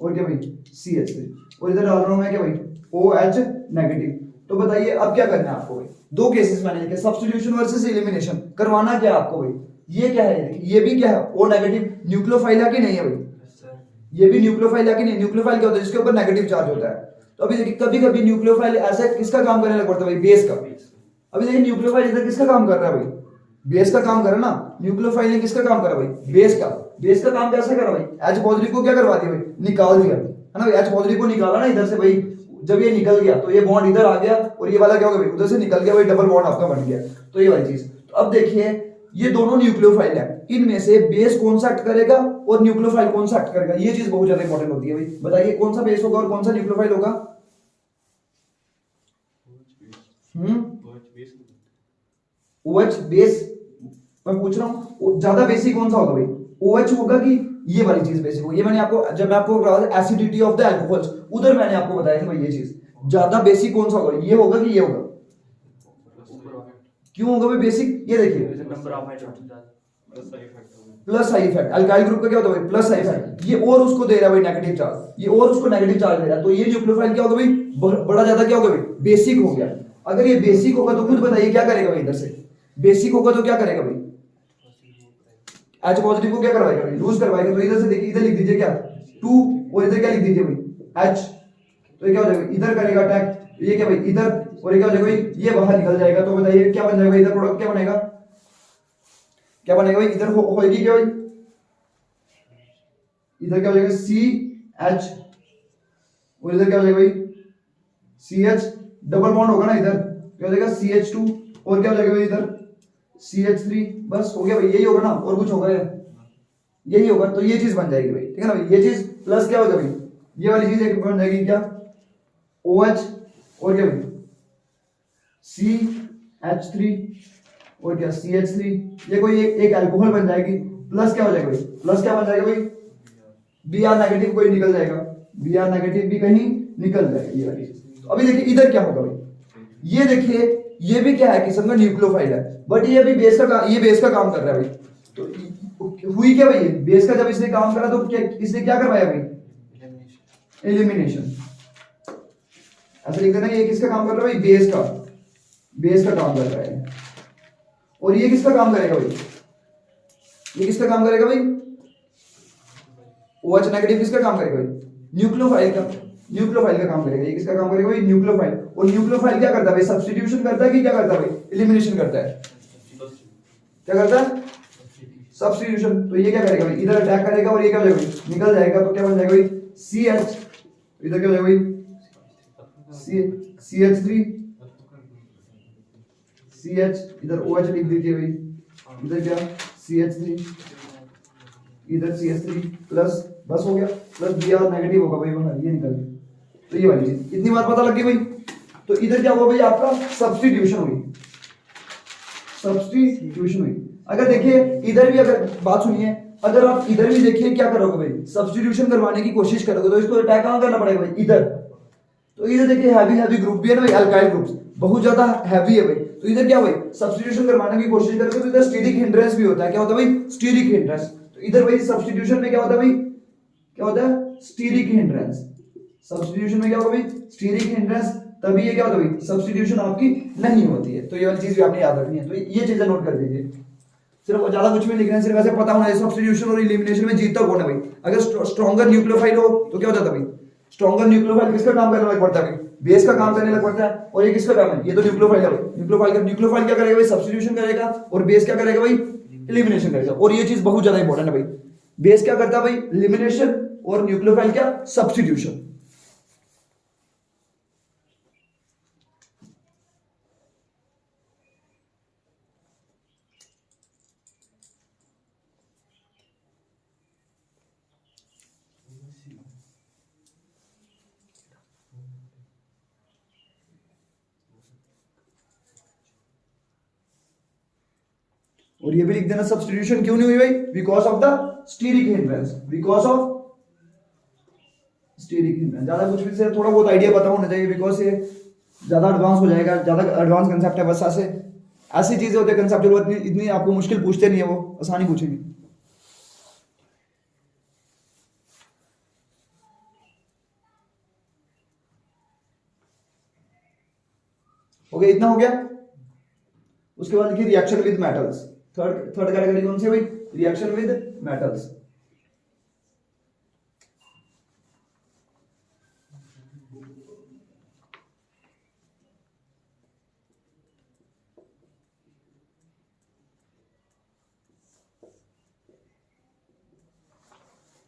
और क्या भाई CH3, और इधर डाल रहा हूं मैं क्या भाई OH नेगेटिव। तो बताइए अब क्या करना है आपको भाई, दो केसेस मैंने लिखे, सब्स्टिट्यूशन वर्सेस एलिमिनेशन। करवाना क्या आपको भाई, ये क्या है, ये भी क्या है O नेगेटिव, न्यूक्लियोफाइल है कि नहीं है भाई, ये भी न्यूक्लियोफाइल है कि नहीं। न्यूक्लियोफाइल क्या होता है, जिसके ऊपर नेगेटिव चार्ज होता है। तो अभी देखिए कभी कभी न्यूक्लियोफाइल ऐसा किसका काम करने लग पड़ता है भाई, बेस का। अभी देखिए न्यूक्लियोफाइल इधर किसका काम कर रहा है भाई, बेस का काम कर रहा है ना। न्यूक्लियोफाइल ने किसका काम करा भाई, बेस का। बेस का काम कैसे करा भाई, H पॉजिटिव को क्या करवा दिया भाई, निकाल दिया है ना भाई। H पॉजिटिव को निकाला ना इधर से भाई, जब ये निकल गया तो ये बॉन्ड इधर आ गया और ये वाला क्या होगा भाई, उधर से निकल गया भाई, डबल बॉन्ड आपका बन गया। तो ये वाली चीज। तो अब देखिए ये दोनों न्यूक्लियोफाइल है, इनमें से बेस कौन सा एक्ट करेगा और न्यूक्लियोफाइल कौन सा एक्ट करेगा, ये चीज बहुत ज्यादा इंपॉर्टेंट होती है भाई। बताइए कौन सा बेस होगा और कौन सा न्यूक्लियोफाइल होगा। OH बेस, मैं पूछ रहा हूँ ज्यादा बेसिक कौन सा होगा भाई, OH होगा कि ये वाली चीज बेसिक होगी। ये मैंने आपको जब मैं आपको एसिडिटी ऑफ द अल्कोहल्स उधर मैंने आपको बताया था भाई, ये चीज ज्यादा बेसिक कौन सा होगा, ये होगा कि ये होगा। क्यों होगा भाई बेसिक, ये देखिए plus side effect, alkyl group का क्या होता है भाई, प्लस साइड इफेक्ट, ये और उसको दे रहा है भाई नेगेटिव चार्ज, ये और उसको नेगेटिव चार्ज दे रहा है, तो ये न्यूक्लियोफाइल क्या होगा भाई, बड़ा ज्यादा क्या होगा भाई, बेसिक हो गया। अगर ये बेसिक होगा तो खुद बताइए क्या करेगा भाई, इधर से बेसिक होगा तो क्या करेगा भाई, H पॉजिटिव को क्या करवाएगा भाई, लूज करवाएगा। तो इधर से देखिए, इधर लिख दीजिए क्या 2 और इधर क्या लिख दीजिए भाई H, तो ये क्या हो जाएगा, इधर करेगा अटैक, ये क्या भाई इधर, और ये क्या हो जाएगा भाई, ये बाहर निकल जाएगा। तो बताइए क्या बन जाएगा इधर, प्रोडक्ट क्या बनेगा, क्या बनेगा भाई, इधर होएगी क्या भाई, इधर क्या हो जाएगा CH और इधर क्या हो जाएगा भाई CH, डबल बॉन्ड होगा ना इधर, क्या हो जाएगा CH2 और क्या हो जाएगा भाई इधर CH3, बस हो गया भाई, यही होगा ना, और कुछ होगा यही होगा। तो ये चीज बन जाएगी भाई, ठीक है ना भाई, ये चीज प्लस क्या होगा भाई, ये वाली चीज एक बन जाएगी क्या OH और क्या भाई CH3 और क्या CH3, ये कोई एक अल्कोहल बन जाएगी, प्लस क्या हो जाएगा भाई, प्लस क्या बन जाएगा भाई Br नेगेटिव कोई निकल जाएगा, Br नेगेटिव भी कहीं निकल जाएगा, ये वाली चीज। तो अभी देखिए इधर क्या होगा भाई, ये देखिए ये भी क्या है किस्म का न्यूक्लियोफाइल है, बट ये अभी बेस का ये बेस का काम कर रहा है भाई। तो हुई क्या भाई, बेस का जब इसने काम करा तो क्या इसने क्या करवाया भाई, एलिमिनेशन। ऐसा लिख देना, ये किसका काम कर रहा है भाई, बेस का काम कर रहा है। और ये किसका काम करेगा भाई, ये किसका काम करेगा भाई, OH नेगेटिव किसका काम करेगा भाई, न्यूक्लियोफाइल का काम करेगा। ये किसका काम करेगा भाई, न्यूक्लियोफाइल। और न्यूक्लियोफाइल क्या करता है भाई, सब्स्टिट्यूशन करता है कि क्या करता है भाई, एलिमिनेशन करता है, क्या करता है सब्स्टिट्यूशन। तो ये क्या करेगा भाई, इधर अटैक करेगा और ये क्या हो जाएगा भाई, निकल जाएगा। तो क्या बन जाएगा भाई CH, इधर क्या हो जाएगा भाई CH3 CH, इधर OH लिख दीजिए भाई, इधर क्या CH3, इधर CH3 प्लस, बस हो गया, प्लस Br नेगेटिव होगा भाई बाहर, ये निकल गया। तो ये वाली चीज, इतनी बात पता लग गई भाई। तो इधर क्या हुआ भाई, आपका सब्स्टिट्यूशन हुई। अगर देखिए इधर भी, अगर बात सुनिए, अगर आप इधर भी देखिए क्या करोगे भाई, सब्स्टिट्यूशन करवाने की कोशिश करोगे तो इसको अटैक कहां करना पड़ेगा भाई, इधर। तो इधर देखिए हैवी ग्रुप भी है ना भाई, अल्काइल ग्रुप्स बहुत ज्यादा हैवी है भाई। तो इधर क्या भाई, सब्स्टिट्यूशन करवाने की कोशिश करोगे तो इधर स्टीरिक हिंड्रेंस भी होता है, क्या होता है भाई, स्टीरिक हिंड्रेंस। तो इधर भाई सब्स्टिट्यूशन में क्या होता है भाई, क्या होता है स्टीरिक हिंड्रेंस। सब्स्टिट्यूशन में क्या होगा भाई, स्टीरिक हिंड्रेंस, तभी ये क्या होता है भाई, सब्स्टिट्यूशन आपकी नहीं होती है। तो ये वाली चीज भी आपने याद रखनी है। तो ये चीजें नोट कर दीजिए, सिर्फ ज्यादा कुछ भी लिखना है, सिर्फ ऐसे पता होना है सब्स्टिट्यूशन और एलिमिनेशन में जीतता कौन है भाई। अगर स्ट्रॉन्गर न्यूक्लियोफाइल हो तो क्या हो जाता है भाई, स्ट्रॉन्गर न्यूक्लियोफाइल किसका काम करने लग पड़ता है भाई, बेस का काम करने लग पड़ता है। और ये किसका काम है, ये तो न्यूक्लियोफाइल है भाई। न्यूक्लियोफाइल क्या करेगा भाई, सब्स्टिट्यूशन करेगा, और बेस क्या करेगा भाई, एलिमिनेशन करेगा। और ये चीज बहुत ज्यादा इंपॉर्टेंट है भाई, बेस क्या करता है भाई, एलिमिनेशन, और न्यूक्लियोफाइल क्या, सब्स्टिट्यूशन। और ये भी लिख देना, सब्स्टिट्यूशन क्यों नहीं हुई भाई, because of the steric hindrance, ज्यादा कुछ भी से थोड़ा बहुत आइडिया पता होना चाहिए, बिकॉज ये ज्यादा एडवांस हो जाएगा, ज्यादा एडवांस कंसेप्ट है। बस ऐसी चीजें होती है कंसेप्चुअल, इतनी आपको मुश्किल पूछते नहीं है, वो आसानी पूछेंगे। हो गया, इतना हो गया। उसके बाद लिखिए reaction with metals. Third category कौन सी है भाई, रिएक्शन विद मेटल्स।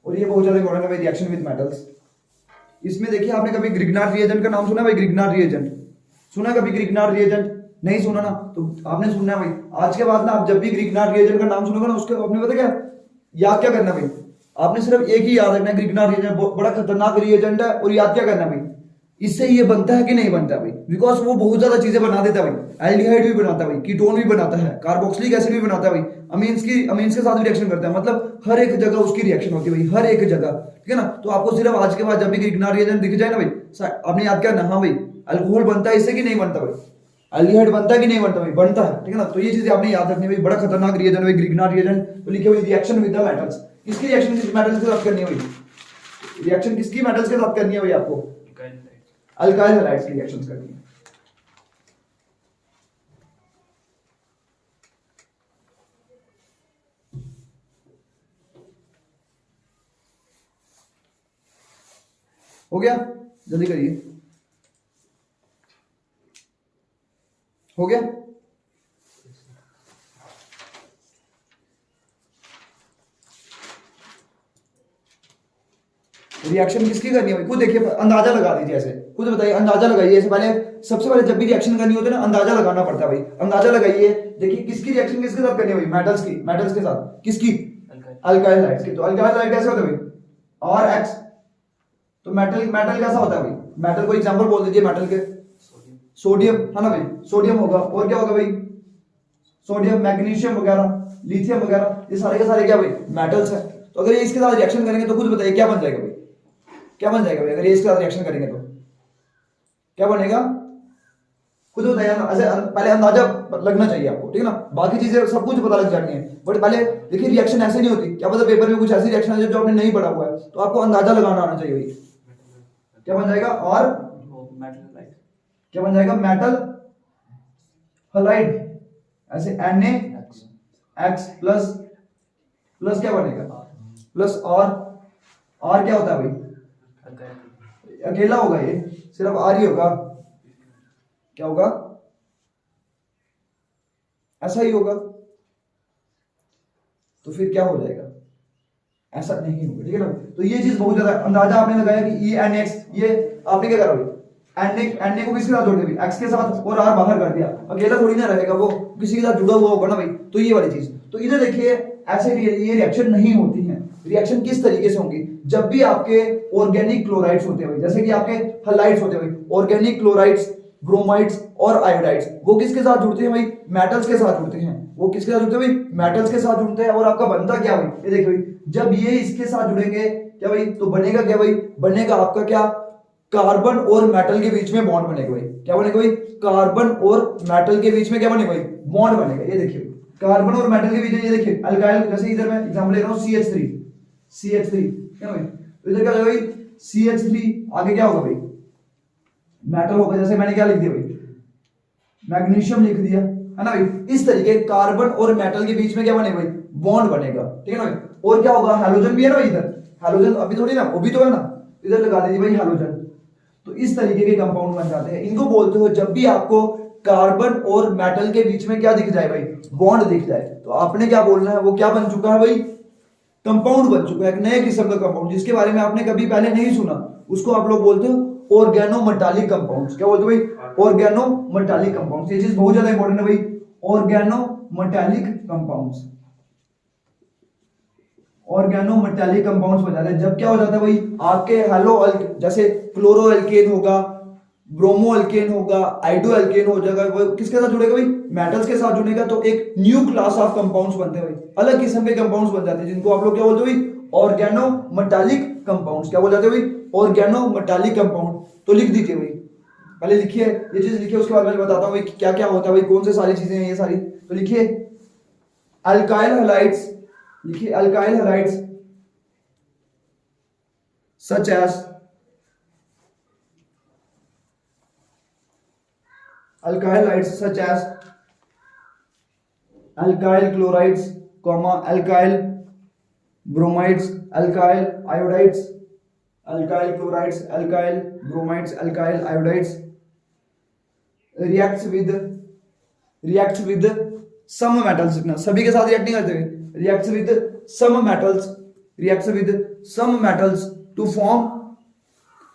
और ये बहुत ज्यादा इंपॉर्टेंट है भाई, रिएक्शन विद मेटल्स। इसमें देखिए आपने कभी ग्रिग्नार्ड रिएजेंट का नाम सुना भाई? ग्रिग्नार्ड रिएजेंट सुना कभी? ग्रिग्नार्ड रिएजेंट नहीं सुना ना, तो आपने सुनना है भाई। आज के बाद ना आप जब भी ग्रिग्नार्ड रिएजेंट का नाम सुनोगे ना, उसके आपने पता क्या याद क्या करना भाई? आपने सिर्फ एक ही याद रखना है, ग्रिग्नार्ड रिएजेंट बड़ा खतरनाक रिएजेंट है। और याद क्या करना भाई? इससे ये बनता है कि नहीं बनता भाई? बिकॉज वो बहुत ज्यादा चीजें बना देता है भाई। एल्डिहाइड भी बनाता है भाई, कीटोन भी बनाता है, कार्बोक्सिलिक एसिड भी बनाता है भाई, अमीन्स के साथ भी रिएक्शन करता है। मतलब हर एक जगह उसकी रिएक्शन होती है भाई, हर एक जगह, ठीक है ना। तो आपको सिर्फ आज के बाद जब भी ग्रिग्नार्ड रिएजेंट दिख जाए ना भाई, आपने याद करना, हाँ भाई अल्कोहल बनता है इससे कि नहीं बनता भाई? एल्डिहाइड बनता है कि नहीं बनता भाई? बनता है, ठीक है ना। तो ये चीजें आपने याद रखनी है भाई। बड़ा खतरनाक रिएजेंट भाई ग्रिग्नार्ड रिएजेंट। तो लिखे हुए रिएक्शन विद द मेटल्स। किसकी रिएक्शन किस मेटल्स के साथ करनी है भाई? रिएक्शन किसकी मेटल्स के साथ करनी है भाई आपको? अल्काइल हैलाइड्स की रिएक्शंस करनी है। हो गया? जल्दी करिए। हो गया? रिएक्शन किसकी करनी है भाई? खुद देखिए, अंदाजा लगा दीजिए, ऐसे खुद बताइए, अंदाजा लगाइए। ऐसे पहले सबसे पहले जब भी रिएक्शन करनी होती है ना, अंदाजा लगाना पड़ता है भाई। अंदाजा लगाइए, देखिए किसकी रिएक्शन किसके साथ करनी है भाई? मेटल्स की, मेटल्स के साथ। किसकी? अल्काइल हैलाइड्स की। तो अल्काइल हैलाइड कैसे होता है भाई? और एक्स। तो मेटल, मेटल कैसा होता है भाई? मेटल को एग्जांपल बोल दीजिए मेटल के। सोडियम है ना भाई, सोडियम होगा। और क्या होगा भाई? सोडियम, मैग्नीशियम वगैरह, लिथियम वगैरह, ये सारे के सारे क्या भाई? मेटल्स है। तो अगर ये इसके साथ रिएक्शन करेंगे तो खुद बताइए क्या बन जाएगा भाई? क्या बन जाएगा भाई अगर ये इसके साथ रिएक्शन करेंगे तो? क्या बनेगा? खुद बताइए ना। ऐसे पहले अंदाजा लगना चाहिए आपको, ठीक है ना। बाकी चीजें सब कुछ पता लग जानी है, बट पहले देखिए रिएक्शन ऐसे नहीं होती। क्या पता पेपर में कुछ ऐसी रिएक्शन है जो आपने नहीं पढ़ा हुआ है, तो आपको अंदाजा लगाना आना चाहिए भाई। क्या बन जाएगा? और क्या बन जाएगा? Metal halide. ऐसे NaX प्लस, प्लस क्या बनेगा? प्लस। और क्या होता है भाई? अकेला होगा ये, सिर्फ R ही होगा। क्या होगा? ऐसा ही होगा। तो फिर क्या हो जाएगा? ऐसा नहीं होगा, ठीक है ना। तो ये चीज बहुत ज्यादा अंदाजा आपने लगाया कि NaX, ये आपने क्या करा भाई? Na को किसके साथ जोड़ दिया? X के साथ, और R बाहर कर दिया। अकेला थोड़ी ना रहेगा वो, किसी के साथ जुड़ा हुआ होगा ना भाई। तो ये वाली चीज। तो इधर देखिए ऐसे ये रिएक्शन नहीं होती है। रिएक्शन किस तरीके से होंगी? जब भी आपके ऑर्गेनिक क्लोराइड्स होते हैं भाई, जैसे कि आपके हलाइड्स होते हैं भाई, ऑर्गेनिक क्लोराइड्स, ब्रोमाइड्स और आयोडाइड्स, वो किसके साथ जुड़ते हैं भाई? मेटल्स के साथ जुड़ते हैं। वो किसके साथ जुड़ते हैं भाई? मेटल्स के साथ जुड़ते हैं। और आपका बनता क्या भाई? ये देखिए भाई, जब ये इसके साथ जुड़ेंगे क्या भाई, तो बनेगा क्या भाई? बनेगा आपका क्या? कार्बन और मेटल के बीच में बॉन्ड बनेगा भाई। क्या बनेगा भाई? कार्बन और मेटल के बीच में क्या बनेगा भाई? बॉन्ड बनेगा। ये देखिए कार्बन और मेटल के बीच में, ये देखिए अल्काइल, जैसे इधर मैं एग्जांपल ले रहा हूं CH3 क्या भाई? तो इधर क्या होगा भाई? CH3, आगे क्या होगा भाई? मेटल होगा। जैसे मैंने क्या लिख दिया भाई? मैग्नीशियम लिख दिया, है ना भाई। इस तरीके कार्बन और मेटल के बीच में क्या बनेगा भाई? बॉन्ड बनेगा, ठीक है ना भाई। और क्या होगा? हैलोजन भी है ना भाई इधर। हैलोजन अभी थोड़ी ना, वो भी तो है ना, इधर लगा दीजिए भाई हैलोजन। तो इस तरीके के कंपाउंड बन जाते हैं। इनको बोलते हो जब भी आपको कार्बन और मेटल के बीच में क्या दिख जाए भाई? बॉन्ड दिख जाए। तो आपने क्या बोलना है? वो क्या बन चुका है भाई? कंपाउंड बन चुका है, एक नए किस्म का कंपाउंड, जिसके बारे में आपने कभी पहले नहीं सुना। उसको आप लोग बोलते हो ऑर्गेनोमेटालिक कंपाउंड्स। क्या बोलते हो भाई? Organometallic compounds. ये चीज बहुत ज्यादा इंपॉर्टेंट है भाई, ऑर्गेनोमेटालिक कंपाउंड्स। ऑर्गेनोमेटालिक कंपाउंड्स बन जाते हैं जब क्या हो जाता है भाई? आपके हेलो जैसे क्लोरो एल्केन होगा, ब्रोमो एल्केन होगा, आइडो एल्केन हो जाएगा, वो किसके साथ जुड़ेगा भाई? मेटल्स के साथ जुड़ेगा। तो एक न्यू क्लास ऑफ कंपाउंड्स बनते हैं भाई, अलग किस्म के कंपाउंड्स बन जाते हैं, जिनको आप लोग क्या बोलते हो भाई? Organometallic compounds. क्या बोल जाते हैं भाई? Organometallic compound. तो लिख दीजिए भाई, पहले लिखिए ये चीज लिखिए, उसके बाद मैं बताता हूँ भाई क्या क्या होता है भाई, कौन से सारी चीजें हैं ये सारी। तो लिखिए अल्काइल हैलाइड्स, लिखिए alkyl halides such as alkyl halides such as alkyl chlorides, alkyl bromides, alkyl iodides, alkyl chlorides, alkyl bromides, alkyl iodides reacts with some metals। ना सभी के साथ रिएक्ट नहीं करते, reacts with some metals to form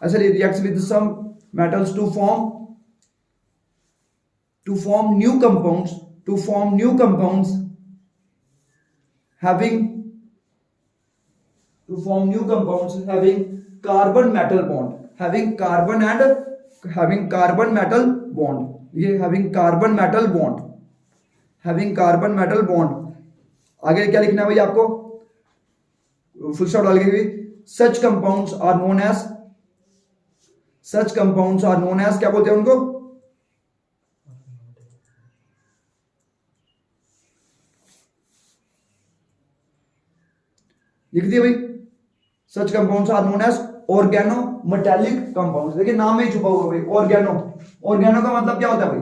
ऐसे reacts with some metals to form new compounds having carbon metal bond, having carbon metal bond। आगे क्या लिखना है भाई आपको, फुल स्टॉप डाल के भी, such compounds are known as क्या बोलते हैं उनको, लिख दिए भाई, such compounds are known as organometallic compounds. देखिए नाम में ही छुपा हुआ भाई, ऑर्गेनो का मतलब क्या होता है भाई,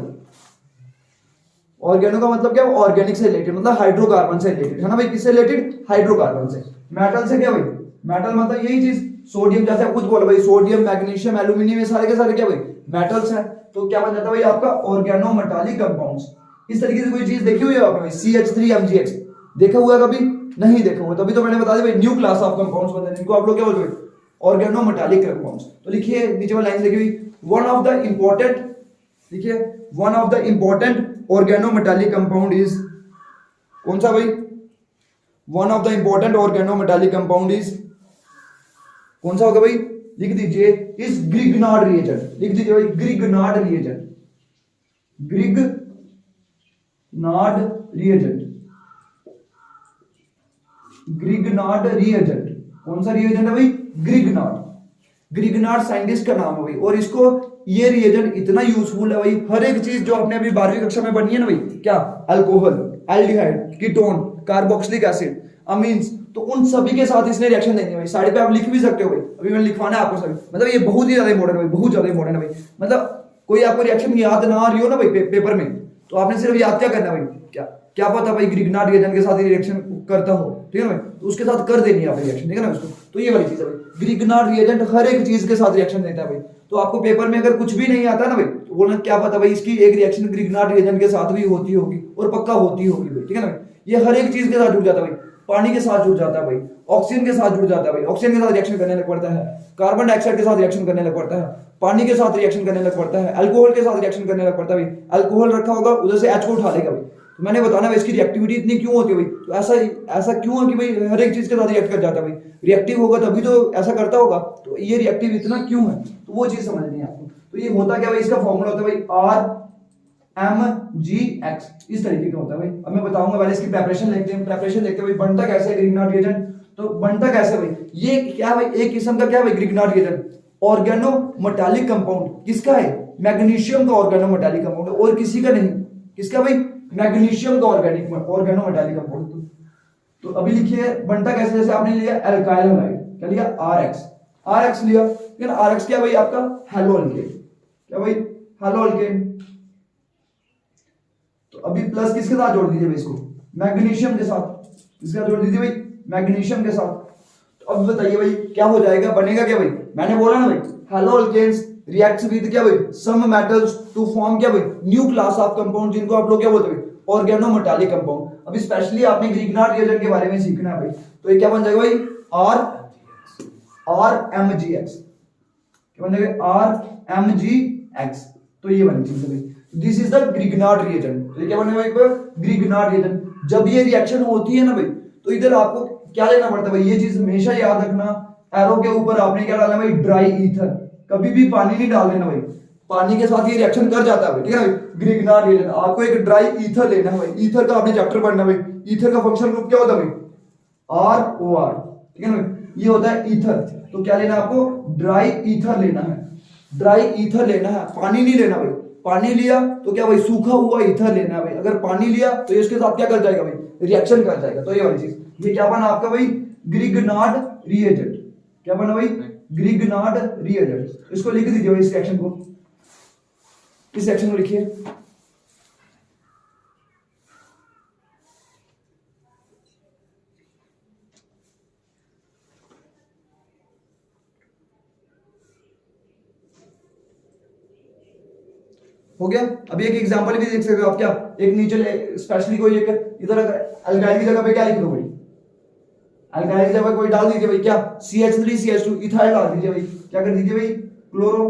ऑर्गेनो का मतलब क्या, ऑर्गेनिक से रिलेटेड, मतलब हाइड्रोकार्बन से रिलेटेड है ना भाई, किससे रिलेटेड, हाइड्रोकार्बन से। मेटल से क्या भाई, मेटल मतलब यही चीज, सोडियम, जैसे आप खुद बोलो भाई, सोडियम, मैग्नीशियम, एल्यूमिनियम, ये सारे के सारे क्या भाई, मेटल्स हैं। तो क्या बन जाता है भाई आपका ऑर्गेनो मेटालिक कंपाउंड्स। इस तरीके से कोई चीज देखी हुई है आपने, CH3MgX देखा हुआ है कभी, नहीं देखा हुआ, तभी तो मैंने बता दिया भाई, न्यू क्लास ऑफ कंपाउंड्स बनते हैं, इनको आप लोग क्या बोलते हैं, ऑर्गेनो मेटालिक कंपाउंड्स। तो लिखिए नीचे वाली लाइन देखिए, वन ऑफ द इंपॉर्टेंट, लिखिए one of the important organometallic compound is, कौन सा भाई, one of the important organometallic compound is, कौन सा होगा भाई, लिख दीजिए, इस ग्रिग्नार्ड रिएजेंट, लिख दीजिए भाई, ग्रिग्नार्ड रिएजेंट, कौन सा रिएजेंट है भाई, ग्रिग्नार्ड साइंटिस्ट का नाम है भाई। और इसको, ये रिएजेंट इतना यूजफुल है भाई, हर एक चीज जो आपने अभी 12वीं कक्षा में पढ़ी है ना भाई, क्या, alcohol, aldehyde, ketone, carboxylic acid, amines, तो उन सभी के साथ इसने रिएक्शन देनी है भाई। साइड पे आप लिख भी सकते हो भाई, अभी मैंने लिखवाना है आपको सभी, मतलब ये बहुत ही ज्यादा इंपॉर्टेंट है भाई, बहुत ज्यादा इंपॉर्टेंट है भाई। मतलब कोई आपको रिएक्शन याद ना आ रही हो ना भाई पेपर में, तो आपने सिर्फ याद क्या करना भाई, क्या पता भाई ग्रिग्नार्ड रिएजेंट के साथ रिएक्शन करता हो, ठीक है भाई, तो उसके साथ कर देनी है आप रिएक्शन, ठीक है ना उसको। तो ये वाली चीज है भाई, ग्रिग्नार्ड रिएजेंट हर एक चीज के साथ रिएक्शन देता है भाई। तो आपको पेपर में अगर कुछ भी नहीं आता ना भाई, तो बोलना क्या पता भाई इसकी एक रिएक्शन ग्रिग्नार्ड रिएजेंट के साथ भी होती होगी, और पक्का होती होगी भाई, ठीक है ना भाई। ये हर एक चीज के साथ जुड़ जाता है भाई, पानी के साथ जुड़ जाता है भाई, ऑक्सीजन के साथ जुड़ जाता है भाई, ऑक्सीजन के साथ रिएक्शन करने लग पड़ता है, कार्बन डाइऑक्साइड के साथ रिएक्शन करने लग पड़ता है, पानी के साथ रिएक्शन करने लग पड़ता है, अल्कोहल के साथ रिएक्शन करने लग पड़ता है भाई। अल्कोहल रखा होगा, उधर से H को उठा लेगा भाई। तो मैंने बताना भाई इसकी रिएक्टिविटी इतनी क्यों होती है भाई, तो ऐसा क्यों है कि भाई हर एक चीज के साथ रिएक्ट कर जाता है भाई, रिएक्टिव होगा तभी तो ऐसा करता होगा, तो ये रिएक्टिव इतना क्यों है, तो वो चीज समझनी है आपको। तो ये होता क्या भाई, इसका फॉर्मूला होता है भाई RMgX, इस तरीके का होता है भाई। अब मैं बताऊंगा, पहले इसकी प्रिपरेशन देखते हैं भाई, बनता कैसे है ग्रिग्नार्ड रिएजेंट, तो बनता कैसे भाई, ये क्या भाई, एक किस्म का क्या भाई Grignard reagent, organometallic compound, किसका है, मैग्नीशियम का ऑर्गेनो मेटालिक कंपाउंड, और किसी का नहीं, किसका भाई, मैग्नीशियम का ऑर्गेनो मेटालिक कंपाउंड। तो अभी लिखिए बनता कैसे, जैसे आपने लिया एल्काइल हैलाइड, क्या लिया, RX लिया, लेकिन RX क्या भाई आपका, हेलो अल्केन, क्या भाई, हेलो अल्केन। तो अभी प्लस किसके साथ जोड़ दीजिए भाई इसको, मैग्नीशियम के साथ, किसके साथ जोड़ दीजिए भाई, मैग्नीशियम के साथ। तो अब बताइए भाई क्या हो जाएगा, बनेगा क्या भाई, मैंने बोला ना भाई, हेलो अल्केन्स रिएक्ट्स विद क्या भाई, सम मेटल्स टू फॉर्म क्या भाई, न्यू क्लास ऑफ कंपाउंड, जिनको आप लोग क्या बोलते हैं, ऑर्गेनो मेटालिक कंपाउंड। अभी स्पेशली आपने ग्रिग्नार्ड रिएजेंट के बारे में सीखना है भाई, तो ये क्या बन जाएगा भाई, RMgX, क्या बन जाएगा, RMgX। तो ये बनी चीज है भाई, this is the Grignard reagent. तो ये क्या बनेगा भाई, ग्रिग्नार्ड रिएजेंट। जब ये रिएक्शन होती है ना भाई, तो इधर आपको क्या लेना पड़ता है भाई, ये चीज हमेशा याद रखना, एरो के ऊपर आपने क्या डालना भाई, ड्राई ईथर, कभी भी पानी नहीं डाल देना भाई, पानी के साथ ये रिएक्शन कर जाता है भाई, ठीक है भाई, ग्रिग्नार्ड रिएजेंट। आपको एक ड्राई ईथर लेना है भाई, ईथर का आपने चैप्टर पढ़ना है भाई, ईथर का फंक्शनल ग्रुप क्या होता है भाई, ROR, ठीक है ना भाई, ये होता है ईथर। तो क्या लेना है आपको, ड्राई ईथर लेना है, ड्राई ईथर लेना है, पानी नहीं लेना भाई। पानी लिया तो क्या भाई, सूखा हुआ ईथर लेना है भाई, अगर पानी लिया तो ये इसके साथ क्या कर जाएगा भाई, रिएक्शन कर जाएगा। तो ये वाली चीज, ये क्या बना आपका भाई, ग्रिग्नार्ड रिएजेंट, क्या बना भाई, ग्रिग्नार्ड रिएजेंट। इसको लिख दीजिए भाई, इस रिएक्शन को, इस रिएक्शन को लिखिए, हो गया। अभी एक एग्जांपल भी देख सकते हो आप, क्या एक नीचे स्पेशली कोई एक इधर अल्काइल की जगह पे क्या लिख दो भाई, अल्काइल की जगह कोई डाल दीजिए भाई, क्या CH3CH2 इथाइल डाल दीजिए भाई, क्या कर दीजिए भाई, क्लोरो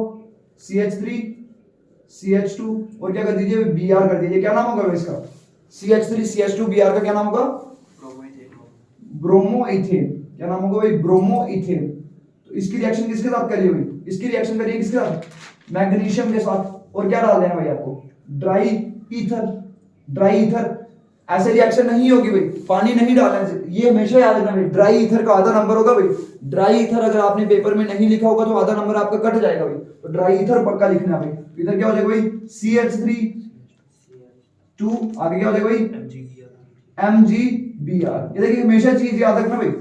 CH3 CH2 और क्या कर दीजिए Br कर दीजिए। क्या नाम होगा इसका? CH3 CH2 Br का क्या नाम होगा? Bromo ethane. क्या नाम होगा भाई? Bromo ethane. तो इसकी रिएक्शन किसके साथ करिए भाई? इसकी रिएक्शन करिए किसके साथ? मैग्नीशियम के साथ। और क्या डाल देना भाई आपको? Dry ether. ड्राई ईथर ऐसे रिएक्शन नहीं होगी भाई, पानी नहीं डालना है, ये हमेशा याद रखना भाई। ड्राई ईथर का आधा नंबर होगा भाई। ड्राई ईथर अगर आपने पेपर में नहीं लिखा होगा तो आधा नंबर आपका कट जाएगा भाई। तो ड्राई ईथर पक्का लिखना भाई। इधर क्या हो जाएगा भाई? CH3 आगे क्या हो जाएगा भाई? MgBr। ये देखिए हमेशा चीज याद रखना भाई।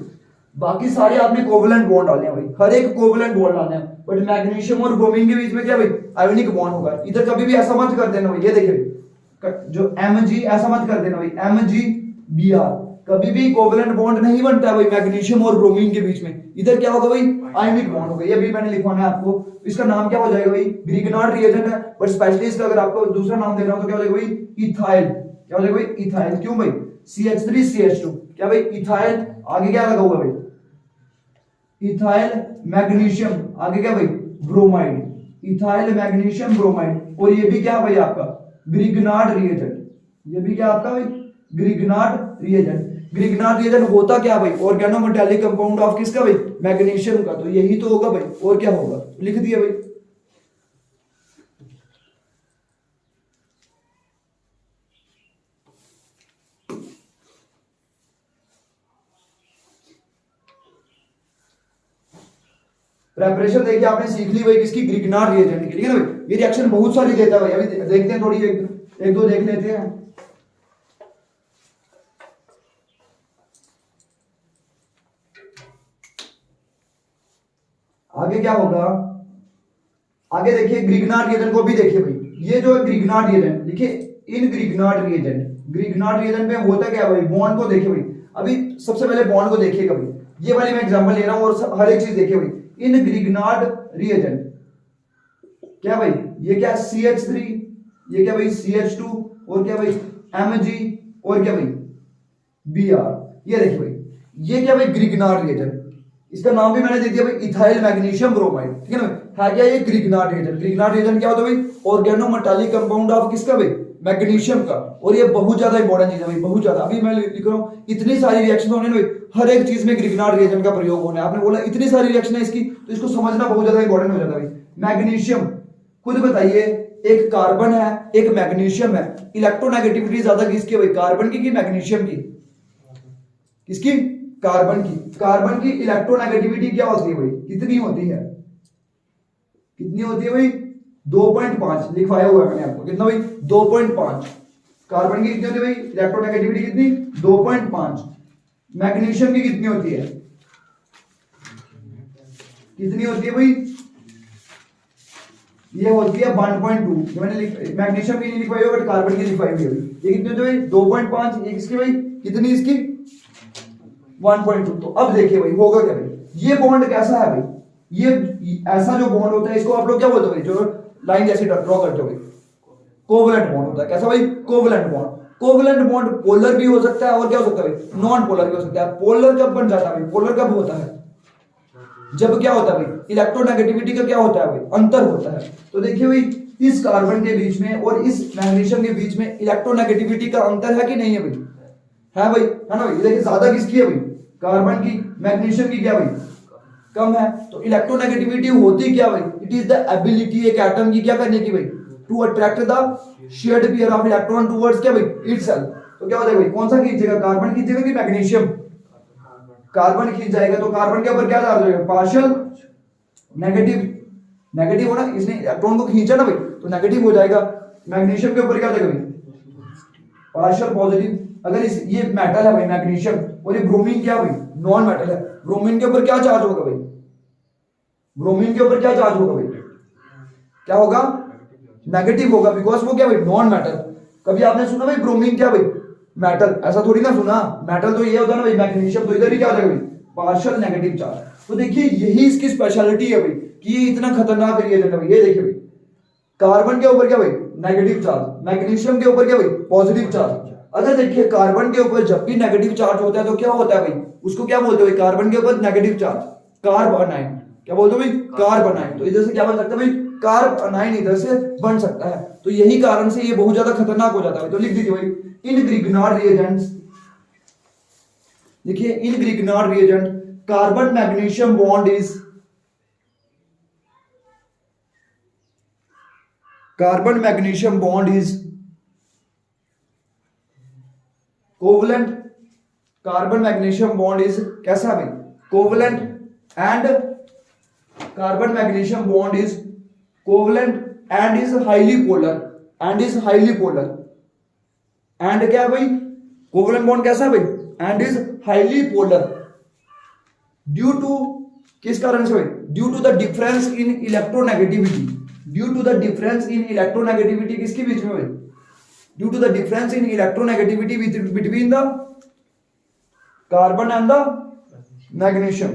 बाकी सारे आपने कोवलेंट बॉन्ड डालने हैं भाई, हर एक कोवलेंट बॉन्ड डालने हैं, बट मैग्नीशियम और ब्रोमीन के बीच में क्या भाई? आयोनिक बॉन्ड होगा। इधर कभी भी ऐसा मत कर देना भाई। ये देखिए जो Mg ऐसा मत कर देना भाई, MgBr कभी भी कोवलेंट बॉन्ड नहीं बनता है भाई मैग्नीशियम और ब्रोमीन के बीच में। इधर क्या होगा भाई? आयोनिक बॉन्ड होगा। ये भी मैंने लिखवाना है आपको। इसका नाम क्या हो जाएगा भाई? ग्रिगनार्ड रिएजेंट है, बट स्पेशली इसका अगर आपको दूसरा नाम देना हो तो क्या हो जाएगा भाई? इथाइल। क्या हो जाएगा भाई? इथाइल। क्यों भाई? CH3 CH2 क्या भाई? इथाइल। आगे क्या लगा हुआ भाई? Ethyl magnesium. आगे क्या भाई? ब्रोमाइड। Ethyl magnesium bromide. और ये भी क्या भाई आपका? Grignard reagent. ये भी क्या आपका भाई? Grignard reagent. ग्रिगनार्ड रिएजेंट होता क्या भाई? ऑर्गेनोमेटालिक कंपाउंड ऑफ किसका भाई? मैग्नीशियम का। तो यही तो होगा भाई, और क्या होगा? लिख दिया भाई। प्रेपरेशन देखिए आपने सीख ली भाई किसकी? ग्रिगनार्ड रिएजेंट की। ठीक है ना भाई? ये रिएक्शन बहुत सारी देता है भाई। अभी देखते हैं थोड़ी, एक दो देख लेते हैं। आगे क्या होगा? आगे देखिए ग्रिगनार्ड रिएजेंट को भी देखिए भाई। ये जो ग्रिगनार्ड रिएजेंट देखिए, इन ग्रिगनार्ड रिएजेंट में होता क्या है भाई? बॉन्ड को देखिए भाई। अभी सबसे पहले बॉन्ड को देखिएगा भाई। ये वाली मैं एग्जांपल ले रहा हूं और हर एक चीज देखिए भाई। इन ग्रिगनार्ड रिएजेंट क्या भाई? ये क्या? CH3, ये क्या भाई? CH2 और क्या भाई? Mg और क्या भाई? Br। ये देखिए भाई, ये क्या भाई? Grignard reagent. इसका नाम भी मैंने दे दिया भाई इथाइल मैग्नीशियम ब्रोमाइड। ठीक है ना? है क्या ये? Grignard reagent. ग्रिगनार्ड रिएजेंट क्या होता है भाई? ऑर्गेनोमेटालिक कंपाउंड ऑफ किसका भाई? मैग्नीशियम का। और ये बहुत ज्यादा इंपॉर्टेंट चीज है भाई, बहुत ज्यादा। अभी मैं लिख रहा हूँ इतनी सारी रिएक्शन होने भाई, हर एक चीज में ग्रिगनार्ड रिएजेंट का प्रयोग होना है। आपने बोला इतनी सारी रिएक्शन है इसकी, तो इसको समझना बहुत ज्यादा इंपॉर्टेंट हो जाता है भाई। मैग्नीशियम, खुद बताइए, एक कार्बन है एक मैग्नीशियम है, इलेक्ट्रोनेगेटिविटी ज्यादा किसकी भाई? कार्बन की मैग्नीशियम की? किसकी? कार्बन की। कार्बन की इलेक्ट्रोनेगेटिविटी क्या होती है भाई? कितनी होती है? कितनी होती है भाई? 2.5 लिखवाया हुआ है मैंने आपको। कितना भाई? 2.5। कार्बन की कितनी होती है भाई? इलेक्ट्रोनेगेटिविटी कितनी? 2.5। मैग्नीशियम की कितनी होती है? कितनी होती है भाई? ये होती है 1.2। मैंने मैग्नीशियम की नहीं लिखवाई है बट कार्बन की लिखवाई हुई है। ये कितनी होती है भाई? 2.5। ये किसकी भाई? कितनी इसकी? 1.2। तो अब देखिए भाई होगा क्या भाई? ये बॉन्ड कैसा है भाई? ये ऐसा जो बॉन्ड होता है इसको आप लोग क्या बोलते हो भाई? जो लाइन जैसे ड्रॉ करते हो भाई, कोवलेंट बॉन्ड होता है। कैसा भाई? Covalent bond. Covalent bond polar भी हो सकता है और क्या हो सकता है भाई? नॉन पोलर भी हो सकता है। पोलर कब बन जाता है भाई? पोलर कब होता है? जब क्या होता है भाई? इलेक्ट्रोनेगेटिविटी का क्या होता है भाई? अंतर होता है। तो देखिए भाई, इस कार्बन के बीच में और इस मैग्नीशियम के बीच में इलेक्ट्रोनेगेटिविटी का अंतर है कि नहीं है भाई? है भाई, है ना भाई? देखिए ज्यादा किसकी है भाई? कार्बन की। मैग्नीशियम की क्या भाई? कम है। तो इलेक्ट्रोनेगेटिविटी होती क्या भाई? इट इज द एबिलिटी एक एटम की क्या करने की भाई? To attract the shared pair of electron towards क्या भाई? इटसेल्फ। तो क्या हो जाएगा भाई? कौन सा खींचेगा? कार्बन खींचेगा कि मैग्नीशियम? कार्बन खींच जाएगा। तो कार्बन के ऊपर क्या चार्ज होगा? Partial negative. नेगेटिव होना, इसने इलेक्ट्रॉन को खींचा ना भाई, तो नेगेटिव हो जाएगा। मैग्नीशियम के ऊपर क्या हो जाएगा भाई? Partial positive. अगर इस ये मेटल है भाई मैग्नीशियम, और ये ब्रोमीन क्या भाई? नॉन मेटल है। ब्रोमीन के ऊपर क्या चार्ज होगा भाई? ब्रोमीन के ऊपर क्या चार्ज होगा भाई? क्या होगा? नेगेटिव होगा, बिकॉज वो क्या भाई? Non metal. कभी आपने सुना भाई ब्रोमीन क्या भाई? मेटल? ऐसा थोड़ी ना सुना। मेटल तो ये होता है ना भाई मैग्नीशियम। तो इधर भी क्या हो जाएगा भाई? Partial negative charge. तो देखिए यही इसकी स्पेशलिटी है भाई कि ये इतना खतरनाक रिएजेंट है भाई। ये देखिए भाई, कार्बन के ऊपर क्या भाई? Negative charge. मैग्नीशियम के ऊपर क्या भाई? Positive charge. अगर देखिए कार्बन के ऊपर जब भी नेगेटिव चार्ज होता है तो क्या होता है भाई? उसको क्या बोलते हैं भाई? कार्बन के ऊपर नेगेटिव चार्ज, कार्बोनाइन। क्या बोलते हो भाई, कार्बोनाइन। तो इधर से क्या बन सकता है भाई, कार्बोनाइन इधर से बन सकता है। तो यही कारण से ये बहुत ज्यादा खतरनाक हो जाता है। तो लिख दीजिए भाई, इन ग्रिग्नार्ड रिएजेंट्स, देखिए in Grignard reagent carbon magnesium bond is, carbon magnesium bond is covalent, carbon magnesium bond is कैसा है भाई, covalent, and carbon magnesium bond is covalent and is highly polar, and is highly polar, and क्या है भाई, covalent bond कैसा है भाई, and is highly polar due to, किस कारण से भाई, due to the difference in electronegativity, due to the difference in electronegativity, किसके बीच में भाई, due to the difference in electronegativity between the carbon and the magnesium.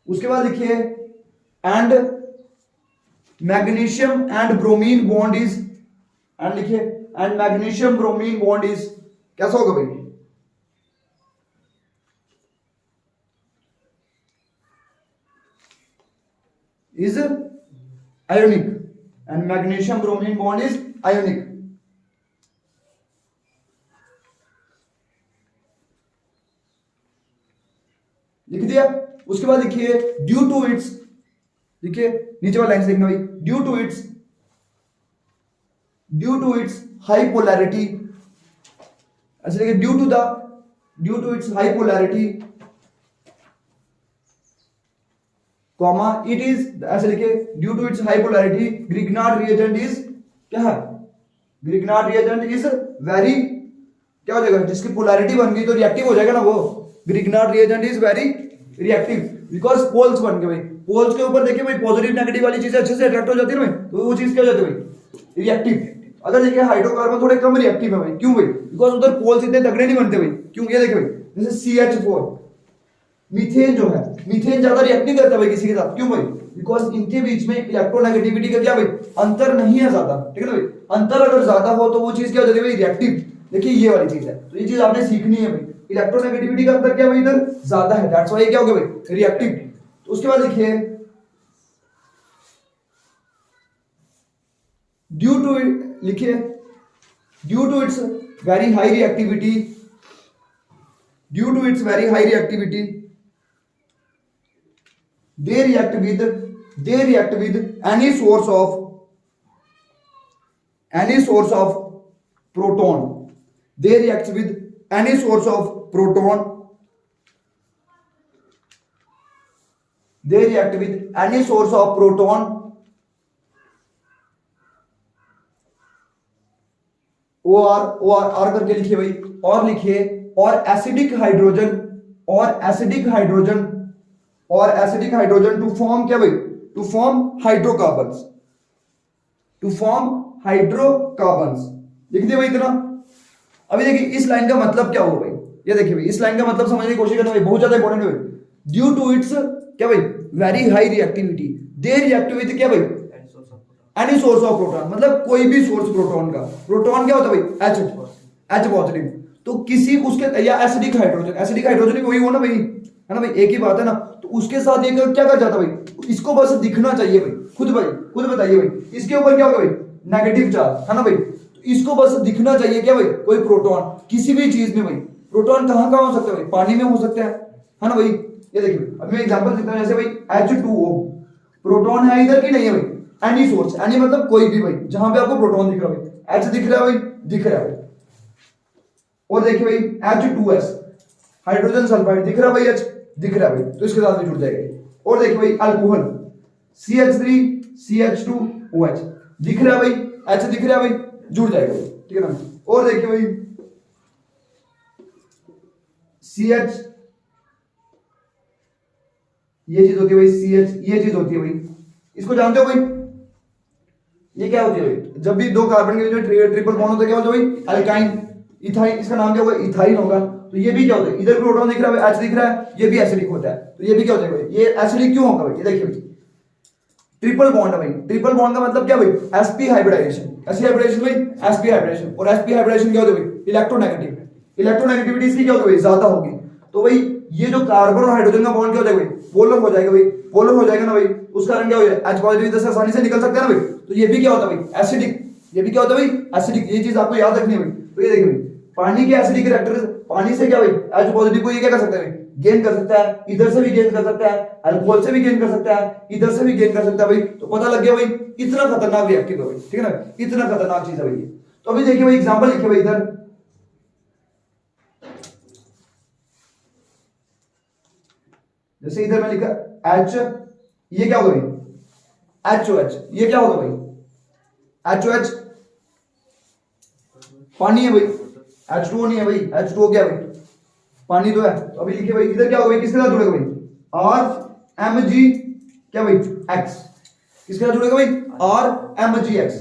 उसके बाद लिखिए and magnesium and bromine bond is, and लिखिए and magnesium bromine bond is कैसा होगा भाई, is ionic, and magnesium bromine bond is ionic. लिख दिया। उसके बाद लिखिए ड्यू टू इट्स, देखिए नीचे वाला लाइन लिखना भाई, due to its high polarity, ऐसे लिखिए due to its high polarity comma it is, ऐसे लिखिए due to its high polarity Grignard reagent is क्या है, ग्रिग्नार्ड रिएजेंट इज वेरी, क्या हो जाएगा, जिसकी पोलैरिटी बन गई तो रिएक्टिव हो जाएगा ना वो, Grignard reagent is very reactive because poles बन गए भाई, पोल्स के ऊपर देखिए भाई पॉजिटिव नेगेटिव वाली चीजें अच्छे से अट्रैक्ट हो जाती है ना भाई, तो वो चीज क्या हो जाती है भाई, रिएक्टिव। अगर देखिए हाइड्रोकार्बन थोड़े कम रिएक्टिव है भाई, क्यों भाई, बिकॉज उधर पोल्स इतने तगड़े नहीं बनते भाई, क्यों, ये देखिए भाई जैसे CH4 मीथेन जो है, मीथेन ज्यादा रिएक्ट नहीं करता भाई किसी के साथ, क्यों भाई, बिकॉज इनके बीच में इलेक्ट्रोनेगेटिविटी का क्या भाई, अंतर नहीं है ज्यादा, ठीक है ना भाई, अंतर अगर ज्यादा हो तो वो चीज क्या हो जाती है भाई, रिएक्टिव। देखिए ये वाली चीज है, तो ये चीज आपने सीखनी है भाई, इलेक्ट्रोनेगेटिविटी का अंतर क्या भाई इधर ज्यादा है, दैट्स व्हाई क्या हो गया भाई, रिएक्टिव। तो उसके बाद लिखिए ड्यू टू, लिखिए due to its very high reactivity, due to its very high reactivity they react with any source of proton, they react with any source of proton, they react with any source of proton OR करके लिखिए भाई, और लिखिए और acidic hydrogen to form क्या भाई, to form hydrocarbons, लिख दिया भाई इतना। अभी देखिए इस लाइन का मतलब क्या हुआ भाई, ये देखिए भाई इस लाइन का मतलब समझने की कोशिश करना भाई, बहुत ज्यादा इंपॉर्टेंट है भाई। ड्यू टू इट्स क्या भाई, very high reactivity, they react with क्या भाई, एनी सोर्स ऑफ प्रोटॉन, मतलब कोई भी सोर्स प्रोटॉन का, प्रोटॉन क्या होता है भाई, H पॉजिटिव, तो किसी उसके, या एसिडिक हाइड्रोजन भी वही हो ना भाई, है ना भाई, एक ही बात है ना। तो उसके साथ ये क्या कर जाता भाई, इसको बस दिखना चाहिए भाई, खुद बताइए भाई, इसके ऊपर क्या होगा भाई, नेगेटिव चार्ज, है ना भाई, तो इसको बस दिखना चाहिए क्या भाई, कोई प्रोटॉन, किसी भी चीज में भाई, प्रोटॉन कहाँ हो सकता है भाई, पानी में हो सकता है ना भाई। ये देखिए अब मैं एग्जांपल देता हूं, जैसे भाई H2O प्रोटॉन है इधर की नहीं है भाई, एनी सोर्स, एनी मतलब कोई भी भाई, जहां पे आपको प्रोटॉन दिख रहा है भाई, H दिख रहा है भाई, और देखिए भाई H2S हाइड्रोजन सल्फाइड दिख रहा है भाई, H दिख रहा है भाई, तो इसके साथ भी जुड़ जाएगा। और देखिए भाई अल्कोहल CH3 CH2OH दिख रहा है भाई, H दिख रहा है भाई, जुड़ जाएगा भाई, ठीक है ना। और देखिए भाई CH, ये चीज होती है भाई, CH ये चीज होती है भाई, इसको जानते हो भाई, ये क्या होती है भाई, जब भी दो कार्बन के बीच में ट्रिपल बॉन्ड होता है क्या होता है भाई, अल्काइन, इथाइन, इसका नाम क्या होगा, इथाइन होगा। तो ये भी क्या होता है, इधर प्रोटॉन दिख रहा है, H दिख रहा है, ये भी एसिडिक होता है, तो ये भी क्या होता है भाई, ये एसिडिक क्यों होगा भाई, ये देखिए भाई ट्रिपल बॉन्ड है भाई, ट्रिपल बॉन्ड का मतलब क्या भाई, sp हाइब्रिडाइजेशन, ऐसी हाइब्रिडाइजेशन भाई sp हाइब्रिडाइजेशन, और sp हाइब्रिडाइजेशन क्या होता है भाई, इलेक्ट्रोनेगेटिविटी इसकी क्या होगी भाई, ज्यादा होगी। तो भाई ये जो कार्बन और हाइड्रोजन का बॉन्ड क्या हो जाएगा भाई, पोलर हो जाएगा भाई, पोलर हो जाएगा ना भाई, उसका रंग क्या हो जाएगा, H पॉजिटिव इधर से आसानी से निकल सकता है ना भाई। तो ये भी क्या होता है भाई, एसिडिक, ये भी क्या होता है भाई, एसिडिक। ये चीज आपको याद रखनी है भाई। तो ये देखिए भाई, पानी के एसिडिक रिएक्टर, पानी से क्या भाई, H पॉजिटिव को ये क्या कर सकता है भाई, गेन कर सकता है, इधर से भी गेन कर सकता है, अल्कोहल से भी गेन कर सकता है, इधर से भी गेन कर सकता है भाई। तो पता लग गया भाई इतना खतरनाक रिएक्टिव है भाई, ठीक है ना, इतना खतरनाक चीज है भाई। तो अभी देखिए भाई एग्जांपल लिखिए भाई इधर, जैसे इधर मैं लिखा H, ये क्या होगा भाई, HOH, ये क्या होगा भाई, HOH पानी है भाई, H2O नहीं है भाई, H2O क्या है भाई, पानी तो है। तो अभी लिखिए भाई इधर क्या होगा भाई, किसके साथ जुड़ेगा भाई, RMG क्या भाई, X, किसके साथ जुड़ेगा भाई, RMGX।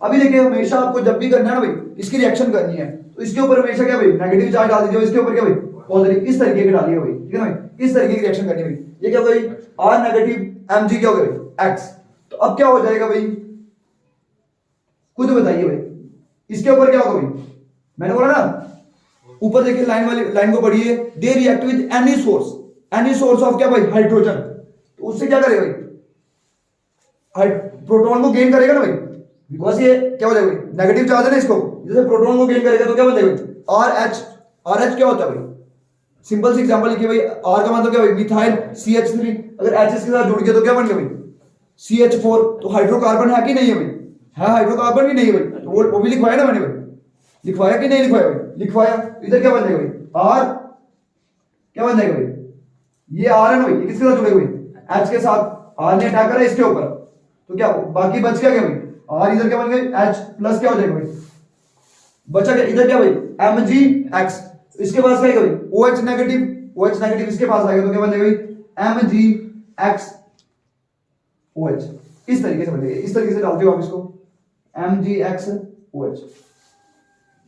अभी देखिए हमेशा आपको जब भी करना है ना भाई, इसकी रिएक्शन करनी है, तो इसके ऊपर हमेशा क्या भाई, नेगेटिव चार्ज डाल दीजिए, इसके ऊपर क्या भाई, पॉजिटिव, इस तरीके के डालिए भाई, ठीक है ना भाई, इस तरीके की रिएक्शन करनी है भाई। ये क्या होगा भाई, R नेगेटिव Mg क्या होगा भाई, X। तो अब क्या हो जाएगा भाई, खुद बताइए भाई, इसके ऊपर क्या होगा भाई, मैंने बोला ना ऊपर देखिए लाइन वाली लाइन को पढ़िए, they react with any source of क्या भाई, हाइड्रोजन। तो उससे क्या करेगा भाई, प्रोटॉन को गेन करेगा ना भाई, बिकॉज ये क्या हो जाएगा भाई, नेगेटिव चार्ज है ना, इसको जैसे प्रोटॉन को गेन करेगा तो क्या बन जाएगा, RH क्या होता है भाई, सिंपल सी एग्जांपल लिखिए भाई, R का मतलब क्या भाई, मिथाइल CH3, अगर H के साथ जुड़ गया तो क्या बन गया भाई, CH4। तो हाइड्रोकार्बन है कि नहीं है भाई, है हाइड्रोकार्बन भी नहीं है भाई, तो वो भी लिखवाया ना मैंने भाई, लिखवाया कि नहीं लिखवाया भाई, लिखवाया। इधर क्या बन जाएगा भाई, R क्या बन जाएगा भाई, ये R है ना भाई, ये किसके साथ जुड़ेगा भाई, H के साथ, R ने अटैक करा इसके ऊपर, तो क्या बाकी बच क्या गया भाई, R इधर क्या बन गया, H प्लस क्या हो जाएगा भाई, बचा क्या इधर क्या भाई, MgX। इसके पास क्या आएगा भाई, OH नेगेटिव इसके पास आएगा, तो क्या बन जाएगा भाई, MgX OH। इस तरीके से बन जाएगा, इस तरीके से डालते हो आप इसको, MgX OH।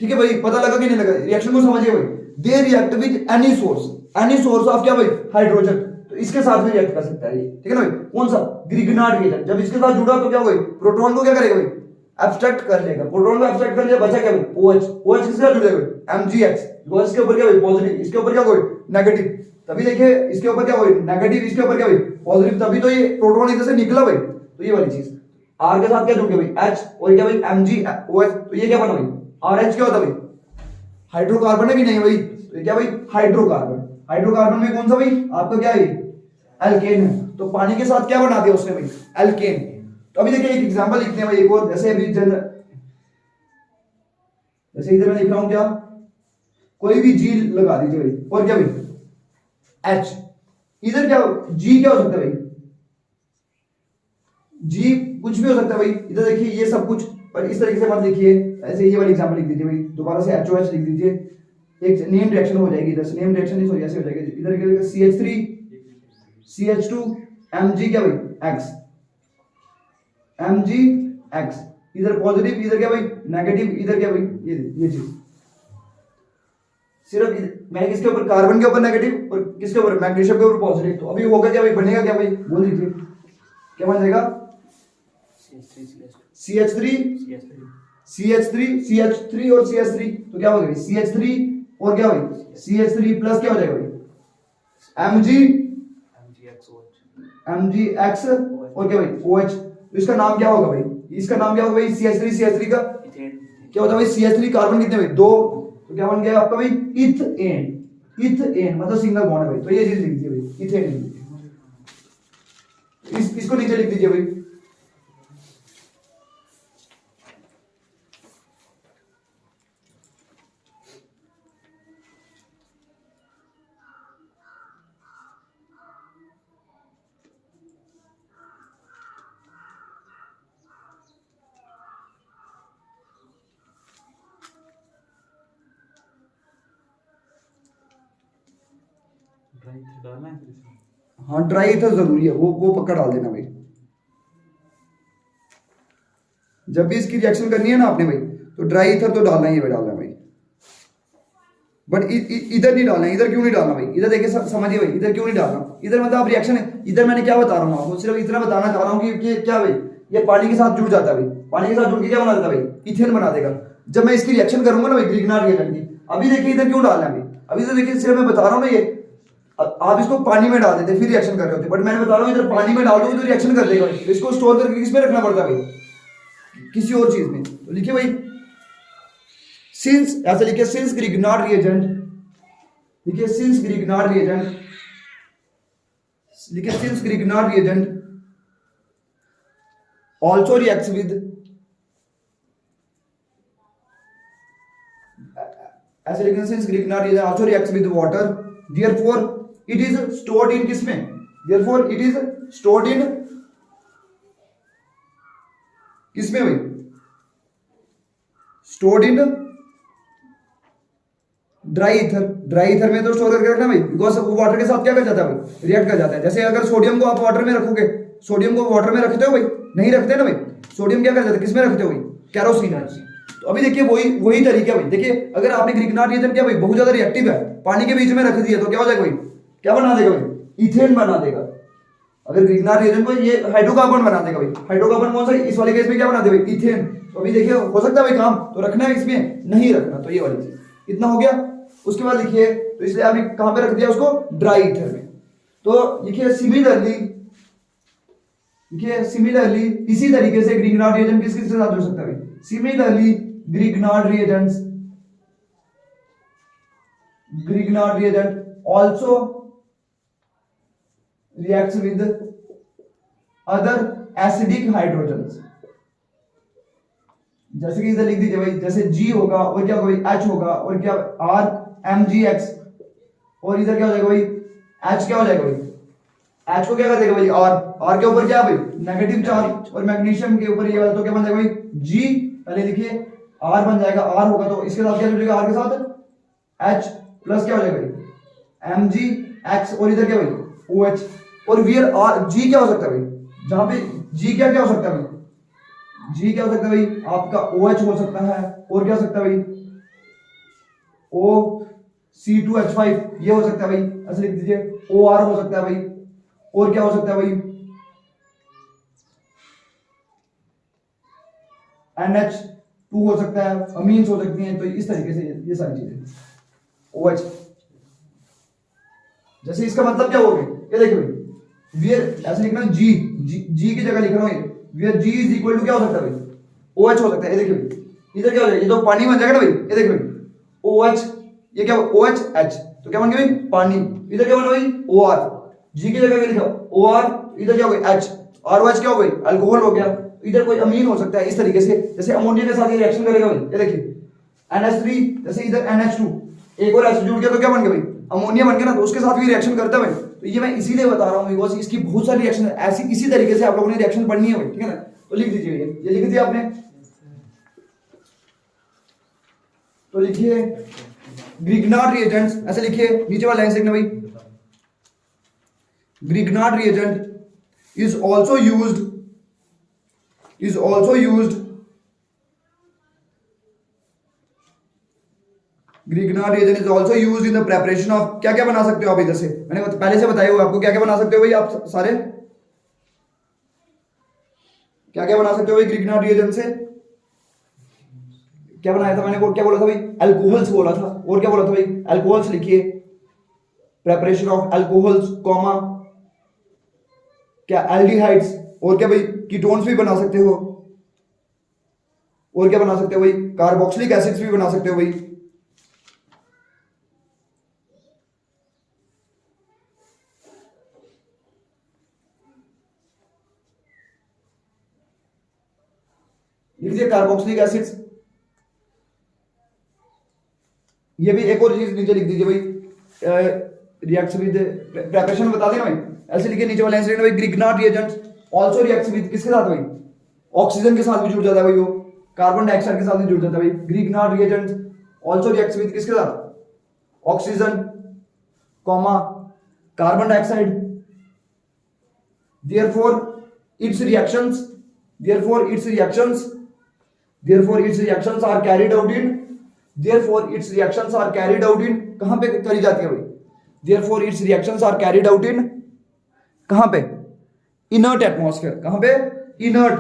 ठीक है भाई, पता लगा कि नहीं लगा, रिएक्शन को समझिए भाई, they react with any source of क्या भाई, हाइड्रोजन। तो इसके साथ भी रिएक्ट कर सकता है ये, ठीक है ना भाई, कौन सा, ग्रिग्नार्ड रिएक्शन। जब इसके साथ जुड़ा तो क्या होगा, प्रोटॉन को क्या करेगा भाई, एब्स्ट्रैक्ट कर लेगा, प्रोटॉन को एब्स्ट्रैक्ट कर लिया, बचा क्या भाई, OH किसके साथ जुड़ेगा भाई, MgX, बिकॉज़ इसके ऊपर क्या भाई, पॉजिटिव, इसके ऊपर क्या होगा नेगेटिव। तभी देखिए इसके ऊपर क्या होगा नेगेटिव, इसके ऊपर क्या भाई पॉजिटिव, तभी तो ये प्रोटॉन इधर से निकला भाई। तो ये वाली चीज, R के साथ क्या जुड़ गया भाई, H, और क्या भाई MgOH। तो ये क्या बना भाई, RH क्या होता भाई, हाइड्रोकार्बन है कि नहीं भाई, तो क्या भाई, हाइड्रोकार्बन में कौन सा भाई आपका क्या है, एल्केन है। तो पानी के साथ क्या बना दिया उसने भाई, एल्केन। तो अभी देखिए एक एग्जांपल लिखते हैं भाई, एक और, जैसे अभी जैसे इधर मैं लिख रहा हूं क्या, कोई भी G लगा दीजिए भाई, और क्या भाई H, इधर क्या G क्या हो सकता है भाई, G कुछ भी हो सकता है भाई। इधर देखिए ये सब कुछ, पर इस तरीके से मत लिखिए, ऐसे ये वाली एग्जांपल लिख दीजिए भाई, दोबारा से HOH लिख दीजिए, एक नेम रिएक्शन हो जाएगी, इधर से नेम रिएक्शन इस वजह से हो जाएगी, इधर CH3 CH2 Mg क्या भाई X, MgX, इधर पॉजिटिव, इधर क्या भाई नेगेटिव, इधर क्या भाई ये चीज, सिर्फ मैंने किसके ऊपर, कार्बन के ऊपर नेगेटिव और किसके ऊपर, मैग्नीशियम के ऊपर पॉजिटिव। तो अभी होगा क्या भाई, बनेगा क्या भाई, बोल दीजिए क्या बन जाएगा, CH3 और CH3, तो क्या हो गया CH3 और क्या भाई CH3 प्लस क्या हो जाएगा भाई MgX और क्या भाई OH। तो इसका नाम क्या होगा भाई, इसका नाम क्या होगा भाई, CH3 का क्या होता है भाई, CH3 कार्बन कितने भाई, 2, तो क्या बन गया आपका भाई, इथेन मतलब सिंगल बॉन्ड है भाई। तो ये चीज लिख दीजिए भाई, इथेन, इसको नीचे लिख दीजिए भाई। हाँ ड्राई ईथर जरूरी है, वो पक्का डाल देना भाई। जब भी इसकी रिएक्शन करनी है ना आपने भाई, तो ड्राई ईथर तो डालना ही है भाई, डालना है भाई, बट इधर नहीं डालना। इधर क्यों नहीं डालना भाई, इधर देखिए समझिए भाई, इधर क्यों नहीं डालना, इधर मतलब आप रिएक्शन है, इधर मैंने क्या बता रहा हूँ आपको, सिर्फ इतना बताना चाह रहा हूँ कि क्या भाई, ये पानी के साथ जुड़ जाता है भाई, पानी के साथ जुड़ के क्या बना देता है भाई, इथेन बना देगा। जब मैं इसकी रिएक्शन करूंगा ना भाई, ग्रिग्नार्ड रिएक्शन की, अभी देखिए इधर क्यों डालना है भाई, अभी तो देखिए सिर्फ मैं बता रहा हूँ ना, ये आप इसको पानी में डाल देते फिर रिएक्शन कर रहे होते, बट मैंने बता रहा हूँ इधर पानी में डाल दोगे तो रिएक्शन कर देगा भाई। इसको स्टोर करके किस में रखना पड़ता है भाई, किसी और चीज में। तो लिखिए भाई सिंस, ऐसे लिखिए सिंस ग्रिग्नार्ड रिएजेंट, लिखिए सिंस ग्रिग्नार्ड रिएजेंट, लिखिए since Grignard reagent also reacts with, ऐसे लिखना since Grignard reagent also reacts with water, therefore it is stored in किसमें, therefore it is stored in किसमें भाई, stored in dry ether, dry ether में तो store करके रखना भाई, बिकॉज वो वाटर के साथ क्या कर जाता है भाई, रिएक्ट कर जाता है। जैसे अगर सोडियम को आप वाटर में रखोगे, सोडियम को वाटर में रखते हो भाई, नहीं रखते ना भाई, सोडियम क्या कर जाता है, किसमें रखते हो भाई, कैरोसिन। तो अभी देखिए वही तरीका भाई, देखिए अगर आपने ग्रिग्नार्ड रिएजेंट किया भाई बहुत ज्यादा रिएक्टिव है, पानी के बीच में रख दिया तो क्या हो जाएगा भाई, क्या बना देगा भाई, इथेन बना देगा। अगर ग्रिग्नार्ड रिएजेंट को ये हाइड्रोकार्बन बना देगा भाई, हाइड्रोकार्बन कौन सा, इस वाले केस में क्या बना देगा भाई, इथेन। तो अभी देखिए हो सकता है भाई काम, तो रखना है इसमें, नहीं रखना, तो ये वाली चीज, इतना हो गया। उसके बाद लिखिए, तो इसलिए आपने कहां पे रख दिया उसको, ड्राई ईथर में। तो लिखिए सिमिलरली, लिखिए सिमिलरली इसी तरीके से ग्रिग्नार्ड रिएजेंट किस किस के साथ जुड़ सकता है भाई, similarly Grignard reagents, Grignard reagent also reacts with other acidic hydrogens. जैसे कि इधर लिख दीजिए भाई, जैसे G होगा और क्या होगा भाई, H होगा और क्या RMgX, और इधर क्या हो जाएगा भाई, H क्या हो जाएगा भाई, H को क्या कर देगा भाई R के ऊपर क्या भाई, नेगेटिव चार्ज, और मैग्नीशियम के ऊपर ये वाला तो क्या बन जाएगा भाई, G, पहले लिखिए R बन जाएगा, R होगा तो इसके साथ क्या जुड़ेगा, R के साथ H प्लस क्या हो जाएगा भाई MgX, और इधर क्या भाई OH, और वेयर G क्या हो सकता है भाई, जहां पे G क्या क्या हो सकता है भाई, G क्या हो सकता है भाई आपका OH हो सकता है, और क्या हो सकता है भाई OC2H5 ये हो सकता है भाई, ऐसे लिख दीजिए OR हो सकता है भाई, और क्या हो सकता है भाई NH2 हो सकता है, अमीन्स हो सकती हैं। तो इस तरीके से ये सारी चीजें OH, जैसे इसका मतलब क्या हो गया, ये देखिए भाई वेयर, ऐसे लिखना G की जगह लिख रहा हूं, where G is equal to क्या हो सकता है भाई, OH हो सकता है। ये देखिए भाई इधर क्या हो जाएगा, ये तो पानी बन जाएगा ना भाई, ये देखिए भाई OH, ये क्या OH तो क्या बन गया भाई पानी, इधर क्या बना भाई OR, G की जगह क्या लिखा OR, इधर क्या हो गया H, ROH क्या हो गई अल्कोहल हो गया, इधर कोई अमीन हो सकता है। इस तरीके से जैसे अमोनिया के साथ ये रिएक्शन करेगा भाई, ये देखिए NH3, जैसे इधर NH2, एक और H जुड़ गया तो क्या बन गया भाई अमोनिया बन गया ना, तो उसके साथ भी रिएक्शन करता है भाई। तो ये मैं इसीलिए बता रहा हूँ बिकॉज इसकी बहुत सारी रिएक्शन है, ऐसी इसी तरीके से आप लोगों ने रिएक्शन पढ़नी है भाई, ठीक है ना। तो लिख दीजिए ये लिख दिया आपने, तो लिखिए ग्रिग्नार्ड रिएजेंट्स, ऐसे लिखिए नीचे वाला लाइन से लिखना भाई, Grignard reagent is also used Grignard reagent is also used in the preparation of, क्या क्या बना सकते हो आप इधर से, मैंने पहले से बताया हुआ आपको क्या क्या बना सकते हो भाई, आप सारे क्या क्या बना सकते हो भाई ग्रिग्नार्ड रिएजेंट से, क्या बनाया था मैंने, क्या बोला था भाई अल्कोहल्स बोला था, और क्या बोला था भाई अल्कोहल्स, लिखिए प्रिपरेशन ऑफ अल्कोहल्स कॉमा क्या एल्डिहाइड्स, और क्या भाई कीटोन्स भी बना सकते हो, और क्या बना सकते हो भाई कार्बोक्सिलिक एसिड्स भी बना सकते हो भाई। लिखिए कार्बोक्सिलिक एसिड्स, ये भी एक और चीज नीचे लिख दीजिए भाई, रिएक्ट्स विद प्रिपरेशन बता देना भाई, ऐसे लिखिए नीचे वाला आंसर भाई Grignard reagents also reacts with किसके साथ भाई, ऑक्सीजन के साथ भी जुड़ जाता है भाई, वो कार्बन डाइऑक्साइड के साथ भी जुड़ जाता है भाई। Grignard reagents also reacts with किसके साथ, oxygen comma carbon dioxide, therefore its reactions are carried out in कहां पे करी जाती है भाई, therefore its reactions are carried out in कहां पे, इनर्ट एटमॉस्फेयर, कहां पे इनर्ट।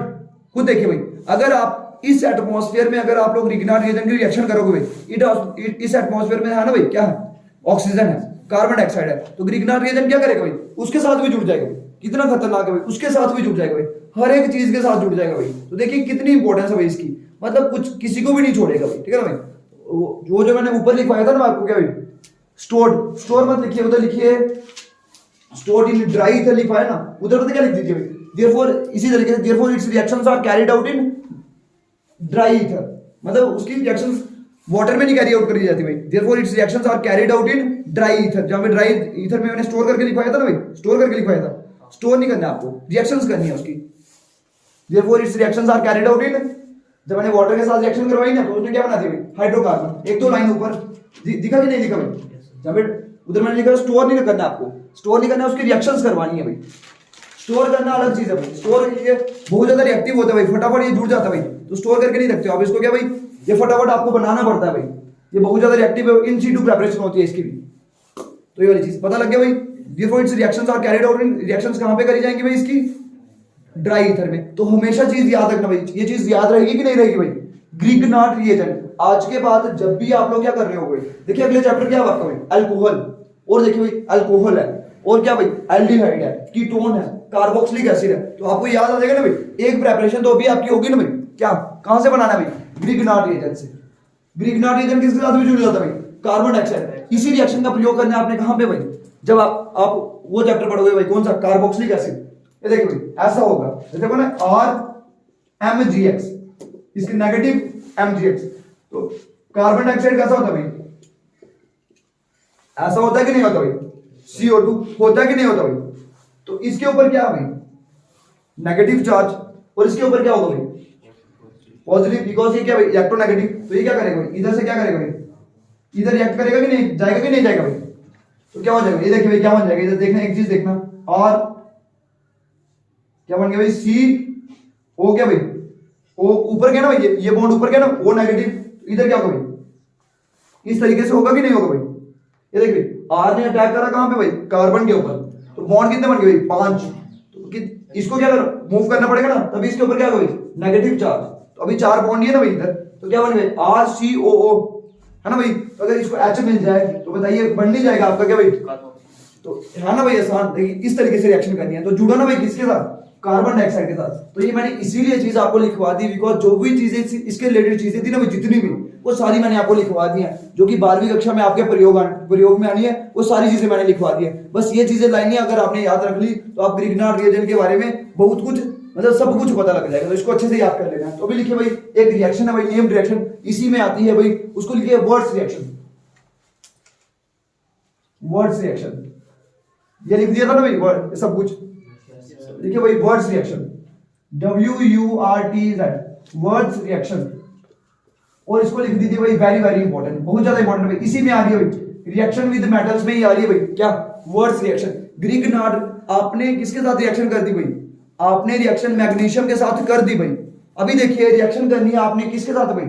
खुद देखिए भाई अगर आप इस एटमॉस्फेयर में अगर आप लोग ग्रिग्नार्ड रिएजेंट की रिएक्शन करोगे भाई, इस एटमॉस्फेयर में है ना भाई क्या है, ऑक्सीजन है, कार्बन डाइऑक्साइड है, तो ग्रिग्नार्ड रिएजेंट क्या करेगा भाई, उसके साथ भी जुड़ जाएगा भाई। कितना खतरनाक है भाई, उसके साथ भी जुड़ जाएगा भाई, हर एक चीज के साथ जुड़ जाएगा भाई। तो देखिए कितनी इंपॉर्टेंस है भाई इसकी, मतलब कुछ किसी को भी नहीं छोड़ेगा भाई, ठीक है ना भाई। जो मैंने ऊपर लिखवाया था ना आपको, क्या भाई स्टोर्ड, स्टोर मत लिखिए, उधर लिखिए स्टोर्ड इन ड्राई ईथर लिखा है ना, उधर तो क्या लिख दीजिए भाई, देयरफॉर इसी तरीके से therefore its reactions are carried out in dry ether, मतलब उसकी रिएक्शंस वाटर में नहीं कैरी आउट करी जाती भाई। Therefore its reactions are carried out in dry ether, जहां पे ड्राई ईथर में मैंने स्टोर करके लिखवाया था ना भाई, स्टोर करके लिखवाया था, स्टोर नहीं करना आपको, रिएक्शंस करनी है उसकी। Therefore its reactions are carried out in, जब मैंने वाटर के साथ रिएक्शन करवाई ना, तो उसने क्या बना दिया भाई, हाइड्रोकार्बन। एक दो लाइन ऊपर दिखा कि नहीं दिखा भाई, जहां पे उधर मैंने लिखा स्टोर नहीं करना आपको, स्टोर नहीं करना, उसकी रिएक्शंस करवानी है भाई। स्टोर करना अलग चीज है भाई, स्टोर ये बहुत ज्यादा रिएक्टिव होता है भाई, फटाफट ये जुड़ जाता है भाई, तो स्टोर करके नहीं रखते हो आप इसको, क्या भाई ये फटाफट आपको बनाना पड़ता है भाई, ये बहुत ज्यादा रिएक्टिव है, इन सीटू प्रिपरेशन होती है इसकी भी। तो ये वाली चीज पता लग गया भाई। Therefore its reactions are carried out in, reactions कहां पे करी जाएंगी भाई इसकी, ड्राई ईथर में। तो हमेशा चीज याद रखना भाई, ये चीज याद रहेगी कि नहीं रहेगी भाई, ग्रिग्नार्ड रिएजेंट। आज के बाद जब भी आप लोग क्या कर रहे हो भाई, देखिए अगले चैप्टर क्या है आपका भाई, अल्कोहल, और देखिए भाई अल्कोहल है, और क्या भाई एल्डिहाइड है, कीटोन है, कार्बोक्सिलिक एसिड है, तो आपको याद आ जाएगा ना भाई। एक प्रिपरेशन तो अभी आपकी होगी ना भाई, क्या कहां से बनाना है भाई, ग्रिग्नार्ड रिएजेंट से। ग्रिग्नार्ड रिएजेंट किसके साथ भी जुड़ जाता है भाई, कार्बन डाइऑक्साइड। इसी रिएक्शन का प्रयोग करना है आपने कहां पे भाई, जब आप वो चैप्टर पढ़ोगे भाई, कौन सा, कार्बोक्सिलिक एसिड। ये देखिए भाई ऐसा होगा, देखो ना RMgX, इसके नेगेटिव MgX, तो कार्बन डाइऑक्साइड कैसा होता है भाई, ऐसा होता है कि नहीं होता भाई, CO2 होता है कि नहीं होता भाई। तो इसके ऊपर क्या है भाई, नेगेटिव चार्ज, और इसके ऊपर क्या होगा भाई, पॉजिटिव, बिकॉज ये क्या भाई इलेक्ट्रोनेगेटिव। तो ये क्या करेगा भाई, इधर से क्या करेगा भाई, इधर रिएक्ट करेगा कि नहीं, जाएगा कि नहीं जाएगा भाई, तो क्या हो जाएगा, ये देखिए भाई क्या बन जाएगा, इधर देखना एक चीज देखना, और क्या बन गया भाई CO, क्या भाई ओ ऊपर गया ना भाई, ये बॉन्ड ऊपर गया ना, वो नेगेटिव, इधर क्या होगा भाई, इस तरीके से होगा कि नहीं होगा भाई। ये देखिए R ने अटैक करा कहां पे भाई, कार्बन के ऊपर, तो बॉन्ड कितने बन गए भाई, 5, तो इसको क्या मूव करना पड़ेगा ना, तभी इसके ऊपर क्या होगा भाई, नेगेटिव चार्ज। तो अभी 4 बॉन्ड ही है ना भाई इधर, तो क्या बन गए RCOO, है ना भाई। तो अगर इसको H मिल जाए तो बताइए बन नहीं जाएगा आपका क्या भाई, तो है ना भाई आसान। देखिए इस तरीके से रिएक्शन करनी है, तो जुड़ा ना भाई किसके साथ, कार्बन डाइऑक्साइड के साथ। तो ये मैंने इसीलिए चीज आपको लिखवा दी, बिकॉज जो भी चीजें इसके रिलेटेड चीजें थी ना भाई, जितनी भी वो सारी मैंने आपको लिखवा दी हैं, जो कि 12वीं कक्षा में आपके प्रयोग में आनी है, वो सारी चीजें मैंने लिखवा दी है। बस ये चीजें लाइनें अगर आपने याद रख ली तो आप ग्रिग्नार्ड रिएजेंट के बारे में बहुत कुछ, मतलब सब कुछ पता लग जाएगा। तो इसको अच्छे से याद कर लेना है। तो अभी लिखिए भाई एक रिएक्शन है भाई, नेम्ड रिएक्शन, इसी में आती है भाई, उसको लिखिए वर्ड्स रिएक्शन, वर्ड्स रिएक्शन, ये लिख दिया था ना भाई वर्ड सब कुछ, देखिए भाई words reaction, WURTZ, words reaction. और इसको लिख दीजिए भाई वेरी वेरी इंपॉर्टेंट, बहुत ज्यादा इंपॉर्टेंट भाई, इसी में आ रही है भाई, रिएक्शन विद मेटल्स में ही आ रही है भाई, क्या वर्ड्स रिएक्शन। ग्रिग्नार्ड आपने किसके साथ रिएक्शन कर दी भाई, आपने रिएक्शन मैग्नीशियम के साथ कर दी भाई। अभी देखिए रिएक्शन करनी है आपने किसके साथ भाई,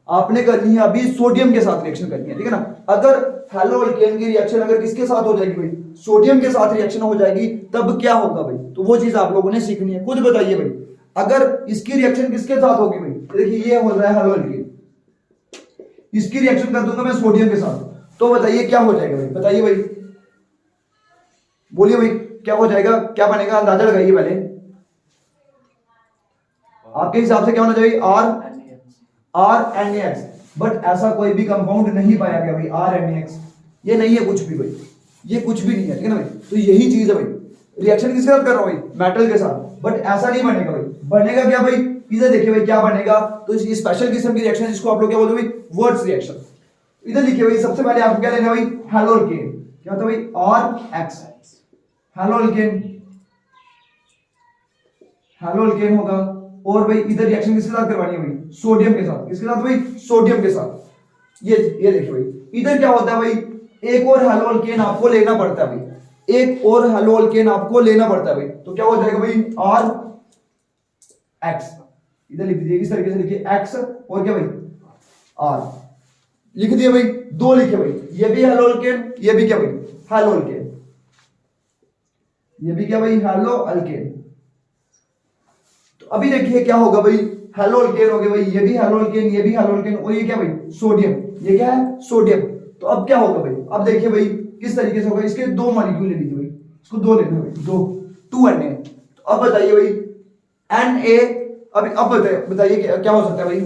आपने करनी है अभी सोडियम के साथ रिएक्शन करनी है, ठीक है ना। अगर हेलो अल्केन की रिएक्शन अगर किसके साथ हो जाएगी भाई, सोडियम के साथ रिएक्शन हो जाएगी, तब क्या होगा भाई, तो वो चीज आप लोगों ने सीखनी है। खुद बताइए भाई, अगर इसकी रिएक्शन किसके साथ होगी भाई, देखिए ये हो रहा है हेलो अल्केन, इसकी रिएक्शन कर दूंगा मैं सोडियम के साथ, तो बताइए क्या हो जाएगा भाई, बताइए भाई, बोलिए भाई क्या हो जाएगा, क्या बनेगा, अंदाजा लगाइए पहले आपके हिसाब से क्या होना चाहिए, RNaX। बट ऐसा कोई भी कंपाउंड नहीं पाया गया भाई RNaX, ये नहीं है कुछ भी भाई, ये कुछ भी नहीं है, ठीक है ना भाई। तो यही चीज है भाई, रिएक्शन किसके साथ कर रहा हूं भाई, मेटल के साथ, बट ऐसा नहीं बनेगा भाई। बनेगा क्या भाई, इधर देखिए भाई क्या बनेगा, तो इस स्पेशल किस्म की रिएक्शन जिसको आप लोग क्या बोलते हैं भाई, वर्ड्स रिएक्शन। इधर लिखिए भाई सबसे पहले आपको क्या लेना भाई, हेलो अल्केन, क्या होता है भाई RX, hello alkane, hello alkane होगा। और भाई इधर रिएक्शन किसके साथ करवानी है भाई, सोडियम के साथ, किसके साथ भाई, सोडियम के साथ। ये देखिए भाई इधर क्या होता है भाई, एक और हेलो अल्केन आपको लेना पड़ता है भाई, एक और हेलो अल्केन आपको लेना पड़ता है भाई, तो क्या हो जाएगा भाई RX, इधर लिख दीजिए इस तरीके से लिखिए X और क्या भाई R लिख दिया भाई, दो लिखे भाई, ये भी हेलो अल्केन, ये भी क्या भाई हेलो अल्केन, ये भी क्या भाई हेलो अल्केन। तो अभी देखिए क्या होगा भाई, हेलो अल्केन हो गया भाई, ये भी हेलो अल्केन, ये भी हेलो अल्केन, और ये क्या भाई सोडियम, ये क्या है सोडियम। तो अब क्या होगा भाई, अब देखिए भाई किस तरीके से होगा, इसके 2 मॉलिक्यूल लेनी थी भाई, इसको 2 लेना है भाई, 2 Na। तो अब बताइए भाई Na, अब बताइए क्या हो सकता है भाई,